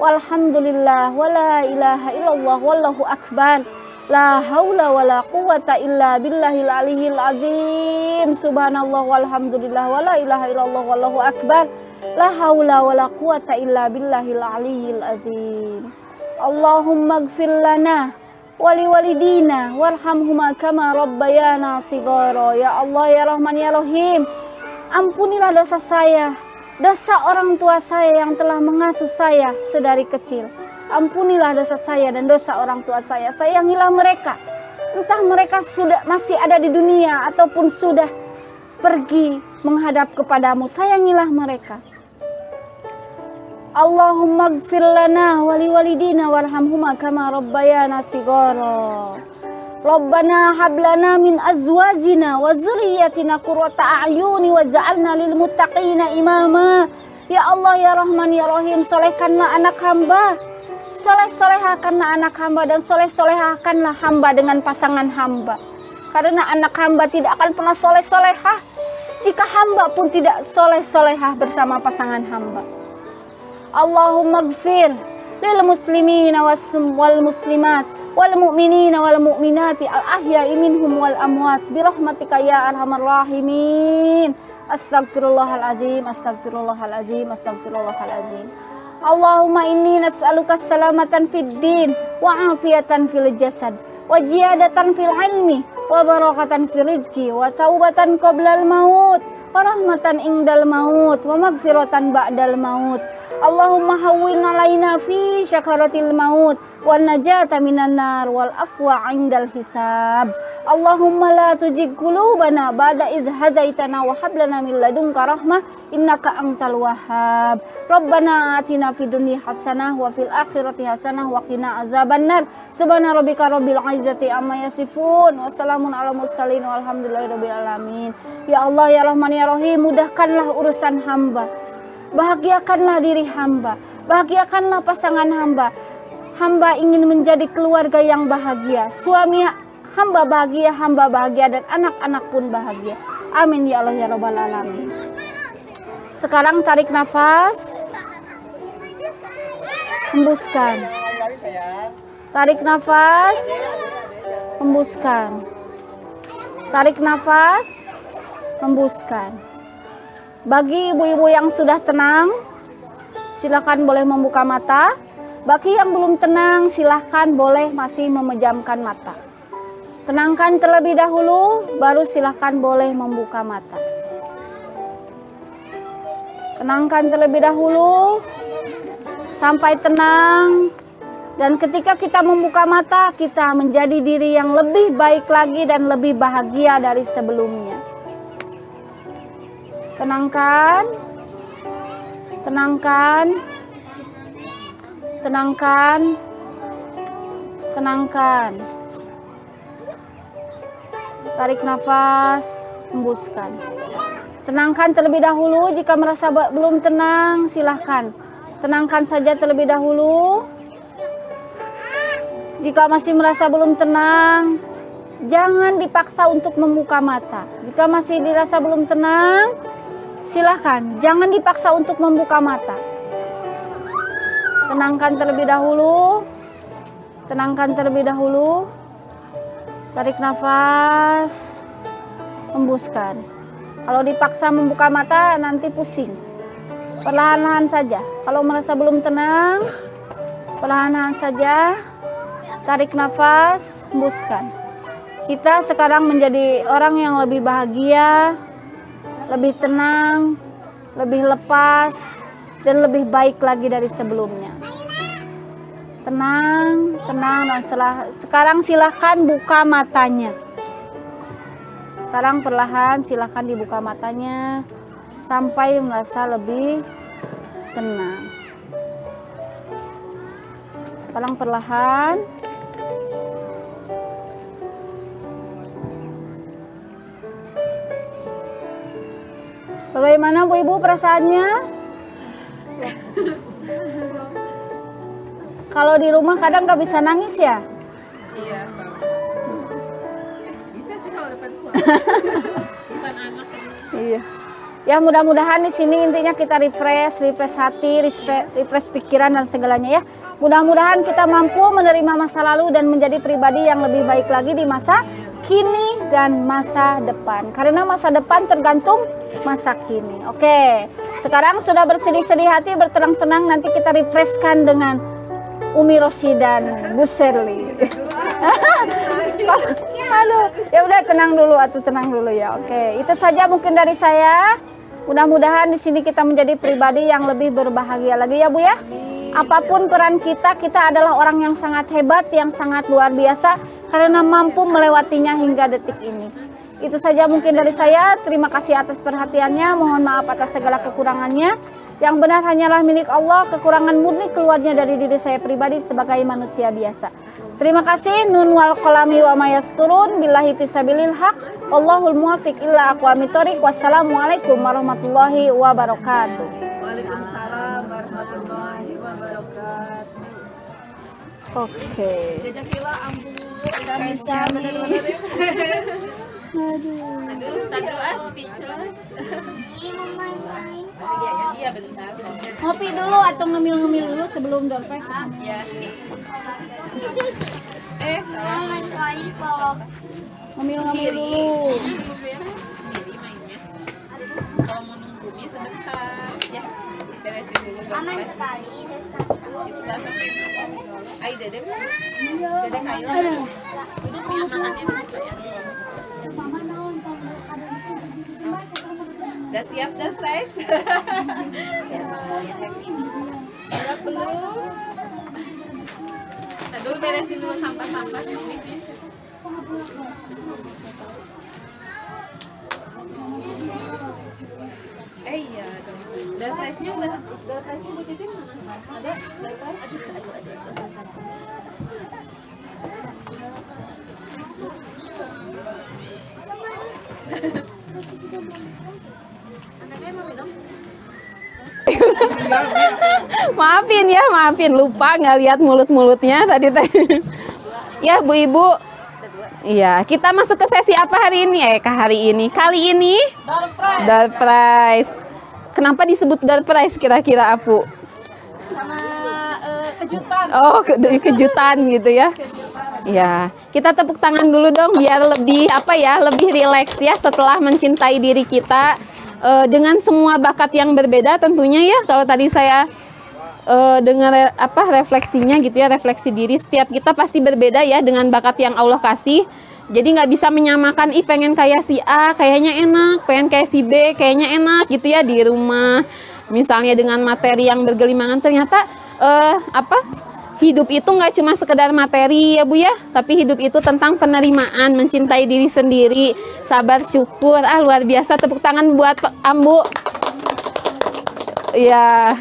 walhamdulillah, wala ilaha illallah, wallahu akbar. La haula wala quwata illa billahil aliyyil azim. Subhanallah walhamdulillah wala ilaha illallah wallahu akbar. La haula wala quwata illa billahil aliyyil azim. Allahumma ighfir lana wali walidina warhamhuma kama rabbayana shighara. Ya Allah ya Rahman ya Rahim, ampunilah dosa saya, dosa orang tua saya yang telah mengasuh saya sedari kecil. Ampunilah dosa saya dan dosa orang tua saya. Sayangilah mereka, entah mereka sudah masih ada di dunia ataupun sudah pergi menghadap kepadamu. Sayangilah mereka. Allahumma gfir lana wali walidina warhamhuma kama rabbayana shighara. Rabbana hablana min azwajina wa dzurriyyatina qurrata a'yuni waj'alna lil muttaqina imama. Ya Allah ya Rahman ya Rahim, solehkanlah anak hamba, solehkanlah anak hamba, dan solehkanlah hamba dengan pasangan hamba. Karena anak hamba tidak akan pernah solehah jika hamba pun tidak solehah bersama pasangan hamba. Allahumma gfir lil muslimina wal muslimat wal mu'minina wal mu'minati al ahya'i minhum wal amwat birahmatika ya arhamar rahimin. Astaghfirullahaladzim, astaghfirullahaladzim, astaghfirullahaladzim. Allahumma inni nas'aluka salamatan fid din wa afiatan fil jasad wa ziyadatan fil ilmi wa barakatan fil rizqi wa taubatan qoblal maut wa rahmatan indal maut wa maghfiratan ba'dal maut. Allahumma hawwin alaina fi syakaratil maut wal najata minan nar wal afwa indal hisab. Allahumma la tuzigh qulubana ba'da idh hadaitana wa hab lana min ladunka rahmah innaka antal wahhab. Rabbana atina fid dunya hasanah wa fil akhirati hasanah wa qina azabannar. Subhana rabbika rabbil izzati amma yasifun wa salamun alal mursalin walhamdulillahi rabbil alamin. Ya Allah ya Rahman ya Rahim, mudahkanlah urusan hamba, bahagiakanlah diri hamba, bahagiakanlah pasangan hamba. Hamba ingin menjadi keluarga yang bahagia, suami hamba bahagia dan anak-anak pun bahagia. Amin ya Allah ya Rabbal alamin. Sekarang tarik nafas, hembuskan. Tarik nafas, hembuskan. Tarik nafas, hembuskan. Bagi ibu-ibu yang sudah tenang, silakan boleh membuka mata. Bagi yang belum tenang, silahkan boleh masih memejamkan mata. Tenangkan terlebih dahulu, baru silahkan boleh membuka mata. Tenangkan terlebih dahulu, sampai tenang. Dan ketika kita membuka mata, kita menjadi diri yang lebih baik lagi dan lebih bahagia dari sebelumnya. Tenangkan, tenangkan, tenangkan, tenangkan. Tarik nafas, hembuskan. Tenangkan terlebih dahulu. Jika merasa belum tenang, silahkan tenangkan saja terlebih dahulu. Jika masih merasa belum tenang, jangan dipaksa untuk membuka mata. Jika masih dirasa belum tenang, silahkan jangan dipaksa untuk membuka mata. Tenangkan terlebih dahulu. Tenangkan terlebih dahulu. Tarik nafas, hembuskan. Kalau dipaksa membuka mata nanti pusing. Perlahan-lahan saja. Kalau merasa belum tenang, perlahan-lahan saja. Tarik nafas, hembuskan. Kita sekarang menjadi orang yang lebih bahagia, lebih tenang, lebih lepas, dan lebih baik lagi dari sebelumnya. Tenang, tenang. Dan sekarang silahkan buka matanya. Sekarang perlahan silahkan dibuka matanya sampai merasa lebih tenang. Sekarang perlahan. Bagaimana Bu Ibu perasaannya? Kalau di rumah kadang nggak bisa nangis ya? Iya, bisa sih kalau depan suami. Bukan anak. Iya. Ya mudah-mudahan di sini intinya kita refresh hati, refresh pikiran dan segalanya ya. Mudah-mudahan kita mampu menerima masa lalu dan menjadi pribadi yang lebih baik lagi di masa kini dan masa depan. Karena masa depan tergantung masa kini. Oke. Sekarang sudah bersedih-sedih hati, bertenang-tenang, nanti kita refreshkan dengan Umi Rosi dan Bu Sherly. Aduh, ya udah tenang dulu ya. Oke, itu saja mungkin dari saya. Mudah-mudahan di sini kita menjadi pribadi yang lebih berbahagia lagi ya Bu ya. Apapun peran kita, kita adalah orang yang sangat hebat, yang sangat luar biasa karena mampu melewatinya hingga detik ini. Itu saja mungkin dari saya. Terima kasih atas perhatiannya. Mohon maaf atas segala kekurangannya. Yang benar hanyalah milik Allah. Kekurangan murni keluarnya dari diri saya pribadi sebagai manusia biasa. Terima kasih. Nun wal qalami wa mayasturun. Billahi fisabilil haq. Allahul muwafiq illa aqwamit thoriq. Wassalamualaikum warahmatullahi wabarakatuh. Waalaikumsalam warahmatullahi wabarakatuh. Oke. Jazakallah ambu. Sami-sami. Aduh, tadi speechless. Iya bentar. Ngopi dulu atau ngemil-ngemil dulu sebelum dompet. Iya. Salah. Ngemil-ngemil dulu. Sendiri mainnya. Kalau mau nunggu mie sebentar. Ya, beresin dulu dompet. Itu dah sampai. Ai Dede. Dede kayu. Duduk mie makannya dulu sayang. Udah siap dah, guys? Siap belum? Aduh, beresin dulu sampah-sampah ini. Iya dong. Door prize-nya Bu Titin mana? Ada door prize? Aduh. Maafin lupa nggak lihat mulut-mulutnya tadi. Ya Bu Ibu. Iya, kita masuk ke sesi apa hari ini? Kali ini door prize. Kenapa disebut door prize kira-kira Apu? Karena kejutan. Oh, kejutan gitu ya. Ya, kita tepuk tangan dulu dong biar lebih lebih rileks ya setelah mencintai diri kita dengan semua bakat yang berbeda tentunya ya. Kalau tadi saya dengar refleksinya gitu ya, refleksi diri, setiap kita pasti berbeda ya dengan bakat yang Allah kasih. Jadi nggak bisa menyamakan, pengen kayak si A kayaknya enak, pengen kayak si B kayaknya enak gitu ya di rumah. Misalnya dengan materi yang bergelimangan, ternyata hidup itu nggak cuma sekedar materi ya Bu ya, tapi hidup itu tentang penerimaan, mencintai diri sendiri, sabar, syukur. Luar biasa, tepuk tangan buat Ambu. Ya,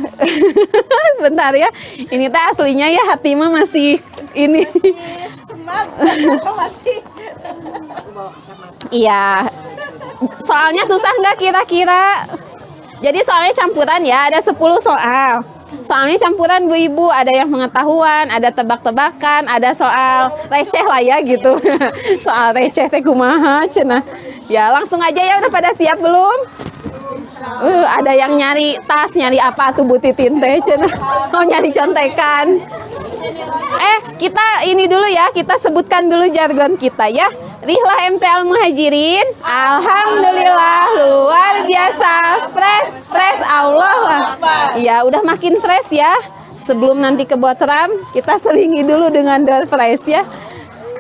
bentar ya. Ini teh aslinya ya hati mah masih ini. Masih. Iya. Soalnya susah nggak kira-kira? Jadi soalnya campuran ya, ada 10 soal. Soalnya campuran Bu Ibu, ada yang pengetahuan, ada tebak-tebakan, ada soal receh lah ya gitu. Soal receh teh kumaha cenah. Ya, langsung aja ya, udah pada siap belum? Ada yang nyari tas, nyari apa tuh Bu Titin teh cenah. Oh, nyari contekan. Kita ini dulu ya, kita sebutkan dulu jargon kita ya. Rihlah MTL Muhajirin, alhamdulillah luar biasa, fresh Allah. Ya, udah makin fresh ya. Sebelum nanti ke Botram, kita selingi dulu dengan door prize ya.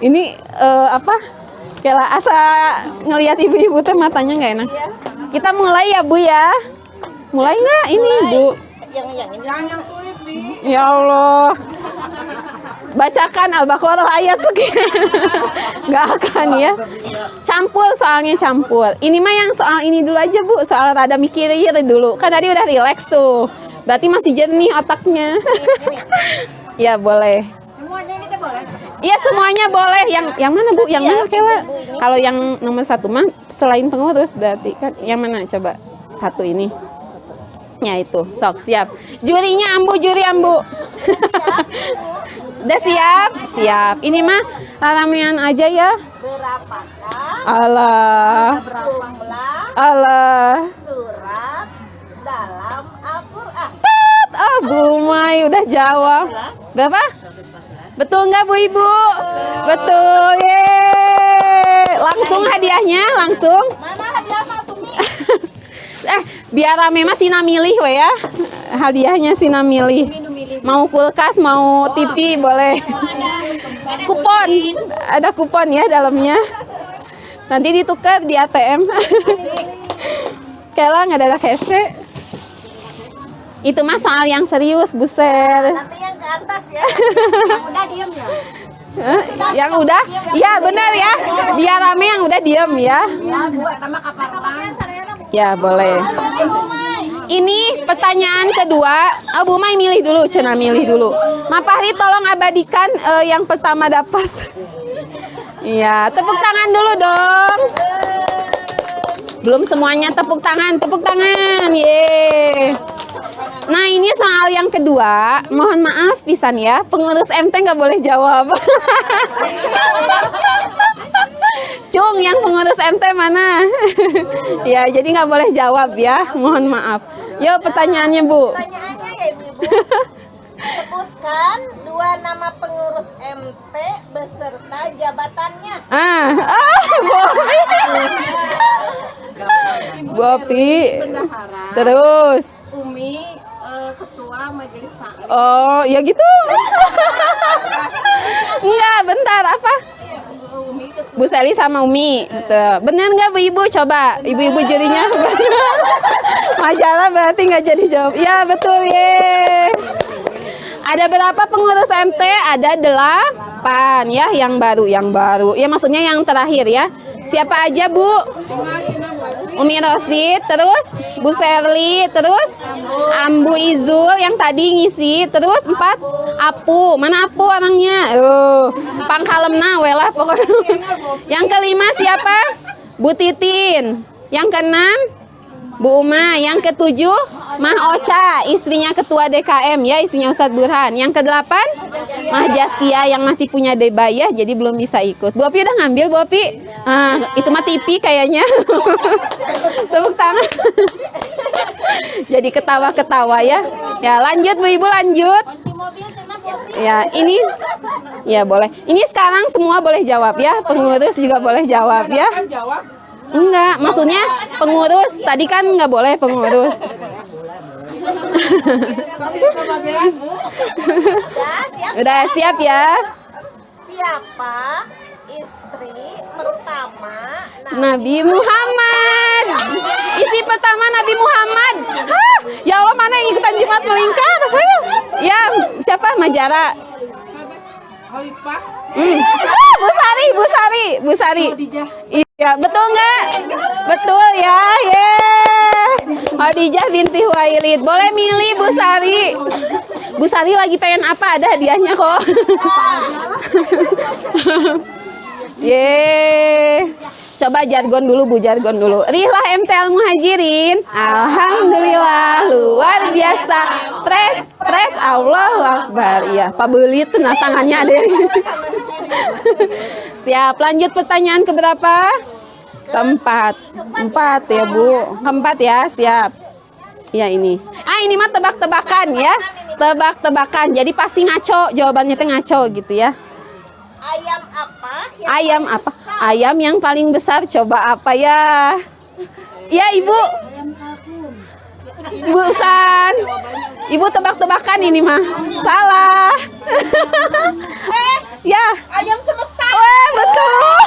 Ini Kela asa ngelihat ibu-ibu tuh matanya nggak enak. Kita mulai ya Bu ya. Mulai nggak ini Bu? Yang sulit nih. Ya Allah. Bacakan Al-Baqarah ayat sekian. Nggak akan ya. Campur, soalnya campur. Ini mah yang soal ini dulu aja Bu. Soal rada mikirin dulu. Kan tadi udah relax tuh. Berarti masih jernih otaknya. Ya boleh. Semuanya ini teh boleh. Iya semuanya boleh. Yang mana Bu? Yang mana Kela? Kalau yang nomor 1 mah selain pengurus berarti kan yang mana coba? 1 ini. Ya itu. Sok siap. Jurinya Ambu, juri Ambu. Udah siap? Siap. Ini mah ramean aja ya. Berapakah Allah. Allah. surat dalam Al-Qur'an? Oh, Bu Mai udah jawab. Berapa? Betul nggak Bu Ibu? Betul. Yeay. Langsung hadiahnya, langsung. Mana hadiah mah Tumi? Biar rame mah Sina milih we ya. Hadiahnya Sina milih. Mau kulkas, mau TV boleh. kupon. Ada kupon ya dalamnya. Nanti ditukar di ATM. Kela nggak ada kese. Itu mah soal yang serius, buset. Nanti yang ke atas ya. Yang udah diem ya. Yang udah? Iya benar ya. Biar rame yang udah diem ya. Ya boleh. Ini pertanyaan kedua. Bu Mai milih dulu, Cina milih dulu. Ma Fahri tolong abadikan yang pertama dapat. Iya, tepuk tangan dulu dong. Belum semuanya tepuk tangan, tepuk tangan. Yeay. Nah ini soal yang kedua, mohon maaf pisan ya, pengurus MT nggak boleh jawab. Cung, yang pengurus MT mana? Ya jadi nggak boleh jawab ya, mohon maaf. Yuk pertanyaannya Bu. Pertanyaannya ya Ibu. Sebutkan 2 nama pengurus MT beserta jabatannya. Bopi. Bopi. Terus. Umi ketua majelis taklim. Oh, ya gitu. Enggak, bentar apa? Bu Seli sama Umi. Tuh. Bener nggak Bu Ibu? Coba ibu-ibu jurinya. Majalah berarti nggak jadi jawab. Ya betul ye. Ada berapa pengurus MT? Ada 8 ya, yang baru. Ya maksudnya yang terakhir ya. Siapa aja Bu? Umi Rosid, terus Bu Serli, terus Ambu Izul yang tadi ngisi, terus 4 Apu. Mana Apu orangnya? Pangkalemna we lah pokoknya. Yang kelima siapa? Bu Titin. Yang keenam Bu Uma. Yang ketujuh Mah Ocha, istrinya ketua DKM ya, istrinya Ustadz Burhan. Yang kedelapan Mah Jaskia yang masih punya debayah jadi belum bisa ikut. Bu Opi udah ngambil Bu Opi? Itu mah TV kayaknya. Tepuk tangan. Jadi ketawa-ketawa ya. Ya lanjut Bu Ibu, lanjut. Ya ini ya boleh. Ini sekarang semua boleh jawab ya. Pengurus juga boleh jawab ya. Enggak, maksudnya pengurus. Tadi kan nggak boleh pengurus. Udah siap ya? Siapa istri pertama Nabi Muhammad. Istri pertama Nabi Muhammad. Hah, ya Allah, mana yang ikutan Jumat melingkar? Ayo. Ya, siapa? Majara. Bu Sari. Iya, betul nggak? Betul ya, Khadijah binti Huwailid. Boleh milih Bu Sari. Bu Sari lagi pengen apa? Ada hadiahnya kok. Coba jargon dulu Bu, jargon dulu. Rihlah MTL Muhajirin. Alhamdulillah luar biasa. Pres Allahu Akbar. Iya, Pak Belit nah tangannya ada. Siap, lanjut pertanyaan keberapa? Keempat ya Bu. Keempat ya, siap. Ya ini. Ini mah tebak-tebakan ya. Tebak-tebakan. Jadi pasti ngaco, jawabannya teh ngaco gitu ya. ayam apa? Ayam apa? Ayam yang paling besar, coba apa ya? Ya Ibu. Bukan. Ibu tebak-tebakan ini mah. Salah. Ya. Ayam semesta. Betul.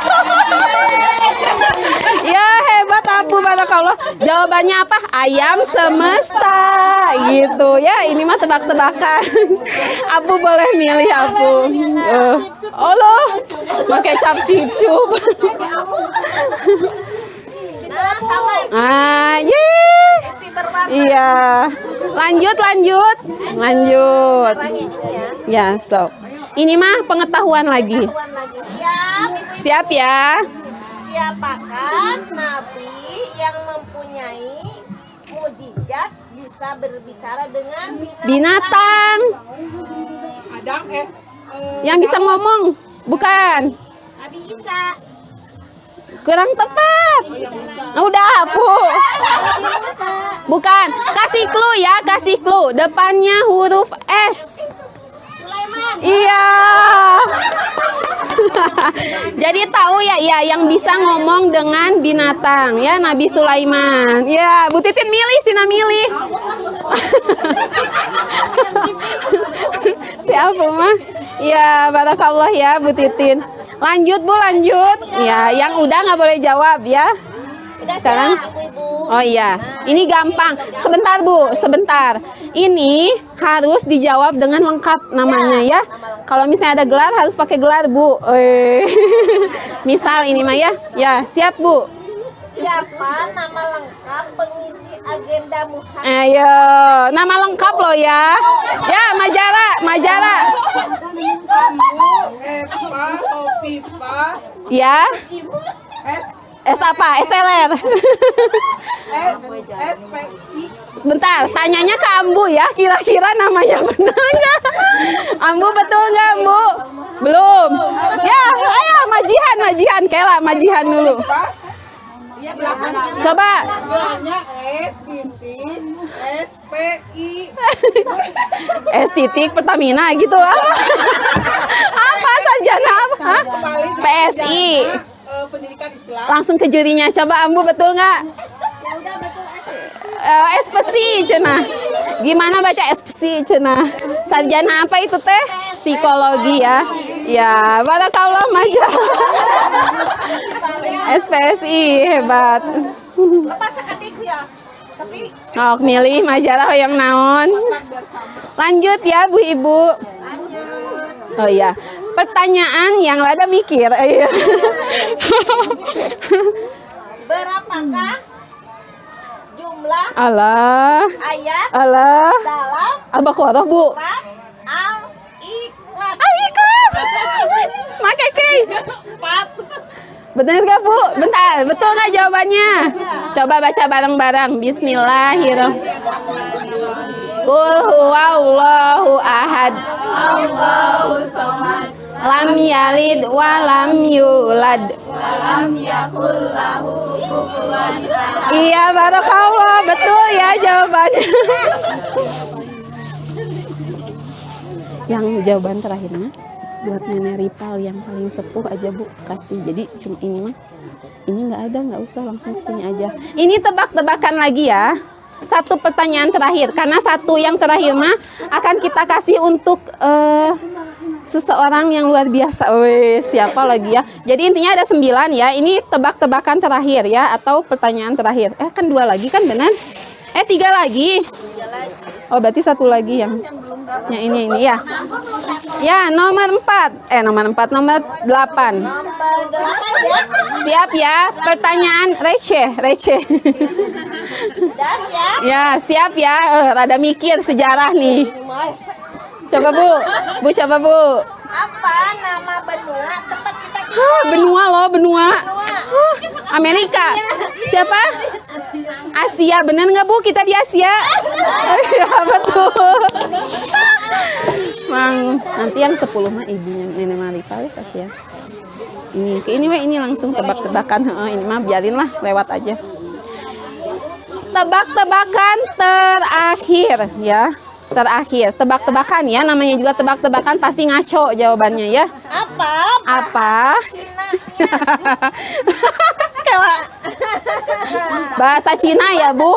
Ya hebat Abu, barakallah. Jawabannya apa? Ayam semesta. Gitu ya. Ini mah tebak-tebakan. Abu boleh milih Abu. Allah. Pakai cap cip-cup. Iya. Lanjut. Ya, so. Ini mah pengetahuan lagi. Siap ya. Siapakah nabi yang mempunyai mukjizat bisa berbicara dengan Binatang. Yang bisa ngomong, bukan? Nabi Isa. Kurang tepat. Udah, Bu. Bukan. Kasih clue ya, kasih clue. Depannya huruf S. Iya. Jadi tahu ya, yang bisa ngomong dengan binatang ya, Nabi Sulaiman. Ya, Bu Titin milih, Sina milih. Siapa mah? Ya, barakallah ya Bu Titin. Lanjut Bu, lanjut. Ya, yang udah nggak boleh jawab ya. Sekarang, oh iya, ini gampang. Sebentar Bu, sebentar. Ini harus dijawab dengan lengkap namanya ya. Kalau misalnya ada gelar harus pakai gelar Bu. Misal ini mah ya. Ya, siap Bu. Siapa nama lengkap pengisi agenda Muharram? Ayo, nama lengkap loh ya. Ya, Majara. Ya. S apa? SLR. Bentar, tanyanya ke Ambu ya. Kira-kira namanya benar nggak? Ambu betul nggak, Ambu? Belum. Ya, ayo majihan. Kela, majihan dulu. Coba. S titik Pertamina gitu apa? Apa sarjana apa? PSI. Pendidikan Islam. Langsung ke jurinya. Coba Ambu betul nggak? SPSI cenah. Gimana baca SPSI cenah? Sarjana apa itu teh? Psikologi ya. Ya, barakallah Maja. SPSI hebat. Lepas sekali kios. Tapi Oh, milih majalah yang naon. Lanjut ya Bu Ibu. Oh iya. Pertanyaan yang rada mikir. Iya. berapakah jumlah Allah. ayat Allah. dalam Al-Baqarah Bu. surat Al-Ikhlas? Al-Ikhlas. Make kei. 4. Benar gak Bu? Bentar, betul nggak jawabannya? Coba baca bareng-bareng. Bismillahirrahmanirrahim. Qul huwallahu ahad. Lam yalid wa lam yulad. Iya, barakallah. Betul ya jawabannya. Yang jawaban terakhirnya buat Nenek Ripal yang paling sepuh aja Bu, kasih. Jadi cuma ini mah, ini nggak ada, nggak usah, langsung kesini aja. Ini tebak-tebakan lagi ya. Satu pertanyaan terakhir, karena satu yang terakhir mah akan kita kasih untuk seseorang yang luar biasa. Wih, siapa lagi ya? Jadi intinya ada 9 ya. Ini tebak-tebakan terakhir ya, atau pertanyaan terakhir. Kan 2 lagi kan benar? 3 lagi. Oh, berarti 1 lagi yang ini ya. Ya, nomor 4. Nomor 8. Siap ya. Pertanyaan receh. Das ya. Ya, siap ya. Rada mikir sejarah nih. Coba Bu. Coba Bu. Apa nama benua tempat kita Benua loh, benua. Amerika. Siapa? Asia. Bener nggak Bu? Kita di Asia. Iya, betul. Mang, nanti yang 10 mah ibunya Nenek Marita ya kasih ya. Ini langsung tebak-tebakan. Ini mah biarin lah, lewat aja. Tebak-tebakan terakhir ya. Tebak-tebakan ya, namanya juga tebak-tebakan, pasti ngaco jawabannya ya. Apa? Cina. Bahasa Cina ya Bu,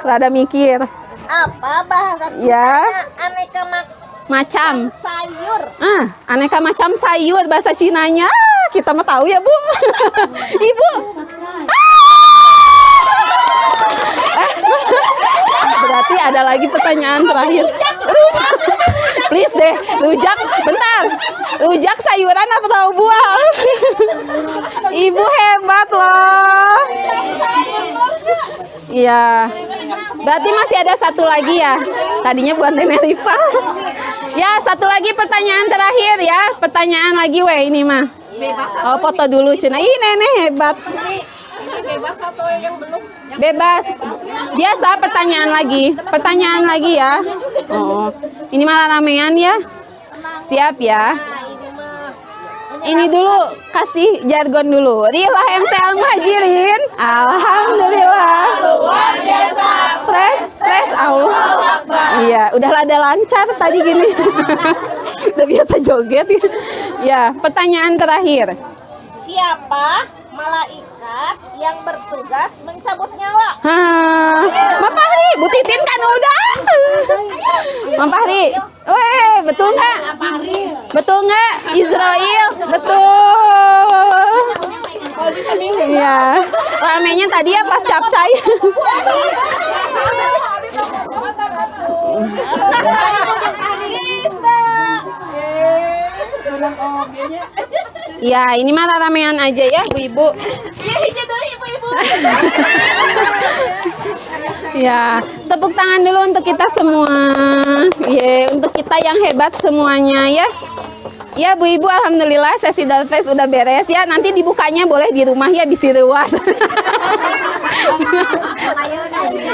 rada mikir. Apa bahasa Cina? Ya. Aneka Macam. sayur. Aneka macam sayur bahasa Cinanya. Kita mah tahu ya Bu. Ibu. Berarti ada lagi pertanyaan terakhir. Please deh, rujak, bentar. Rujak sayuran apa tahu buah? Ibu hebat loh. Iya. Berarti masih ada 1 lagi ya. Tadinya buat Nenek Rifa. Ya, 1 lagi pertanyaan terakhir ya. Pertanyaan lagi ini mah. Oh, foto dulu Cina. Ih, Nenek hebat. Bebas atau yang belum? Bebas. Biasa pertanyaan lagi ya. Oh, ini malah ramean ya. Siap ya. Ini dulu kasih jargon dulu. Rilah MTL Muhajirin. Alhamdulillah. Luar biasa. Fresh Allah. Iya, udah ada lancar tadi gini. Udah biasa joget. Ya, pertanyaan terakhir. Siapa malaikat yang bertugas mencabut nyawa? Mbak Fahri, Bu Titin kan udah. Mbak Fahri, betul nggak? Betul nggak? Israel, betul. Iya, ramenya tadi ya pas capcay. Ya, ini mah ramean aja ya, Bu-ibu. Ya, tepuk tangan dulu untuk kita semua. Ya, untuk kita yang hebat semuanya ya. Ya Bu Ibu, alhamdulillah sesi Dalfest udah beres ya. Nanti dibukanya boleh di rumah ya, bisi ruas.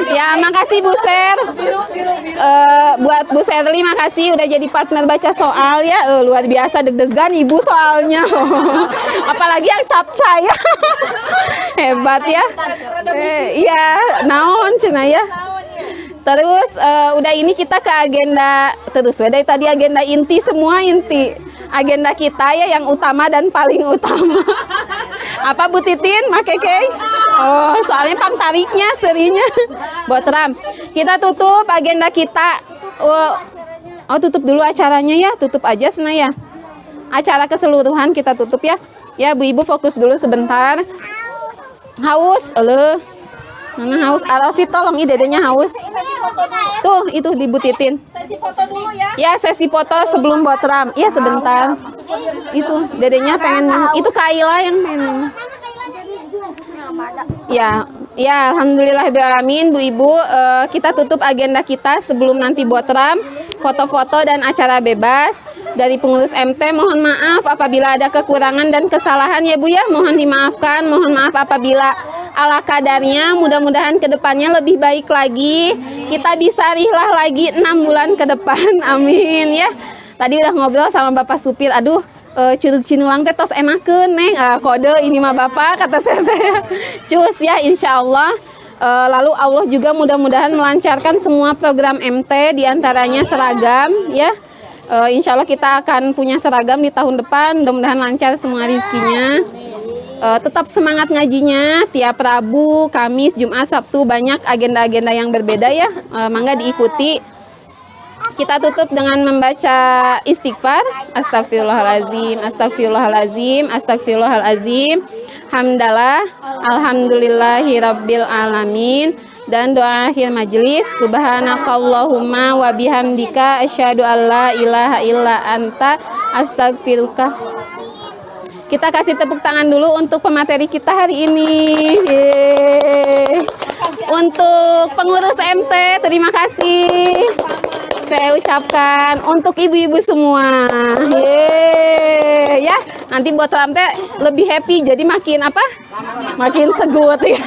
Ya, makasih Bu Ser. Buat Bu Serli makasih udah jadi partner baca soal ya. Luar biasa deg-degan Ibu soalnya. Apalagi yang capcay ya. Hebat ya. Iya, naon cenah ya. Terus udah ini kita ke agenda terus. Dari tadi agenda inti semua inti. Agenda kita ya yang utama dan paling utama. Apa Bu Titin, Mak Keke? Oh, soalnya pam tariknya serinya. Buat Ram. Kita tutup agenda kita. Oh, tutup dulu acaranya ya. Tutup aja sana ya. Acara keseluruhan kita tutup ya. Ya, Bu Ibu fokus dulu sebentar. Haus, Mama haus. Arosi tolong ih dedenya haus. Tuh, itu dibutitin. Sesi foto dulu ya. Ya, sesi foto sebelum buat Ram. Iya, sebentar. Itu dedenya pengen itu Kaila yang pengen. Ya, ya alhamdulillahirabbil Bu Ibu, kita tutup agenda kita sebelum nanti buat Ram, foto-foto dan acara bebas. Dari pengurus MT mohon maaf apabila ada kekurangan dan kesalahan ya Bu ya, mohon dimaafkan, mohon maaf apabila ala kadarnya, mudah-mudahan kedepannya lebih baik lagi, kita bisa rihlah lagi 6 bulan ke depan, amin ya. Tadi udah ngobrol sama Bapak Supir, aduh curug Cinulang teh tos enakeun neng, kode ini mah Bapak kata saya teh. Cus ya insyaallah. Lalu Allah juga mudah-mudahan melancarkan semua program MT, diantaranya seragam ya. Insya Allah kita akan punya seragam di tahun depan, mudah-mudahan lancar semua rizkinya. Tetap semangat ngajinya, tiap Rabu, Kamis, Jumat, Sabtu banyak agenda-agenda yang berbeda ya, mangga diikuti. Kita tutup dengan membaca istighfar, astagfirullahalazim, astagfirullahalazim, astagfirullahalazim, hamdalah, alhamdulillahirabbil alamin. Dan doa akhir majelis, subhanakallahumma wa bihamdika asyhadu alla ilaha illa anta astagfiruka. Kita kasih tepuk tangan dulu untuk pemateri kita hari ini. Yeay. Untuk pengurus MT terima kasih saya ucapkan, untuk ibu-ibu semua. Yeay. Ya, nanti buat Ram teh lebih happy, jadi makin apa? Makin segut ya.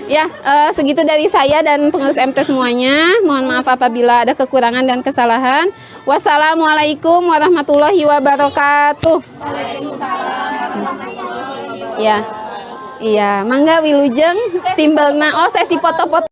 Ya, segitu dari saya dan pengurus MT semuanya. Mohon maaf apabila ada kekurangan dan kesalahan. Wassalamualaikum warahmatullahi wabarakatuh. Ya. Iya, mangga wilujeng timbelna. Oh, sesi foto-foto.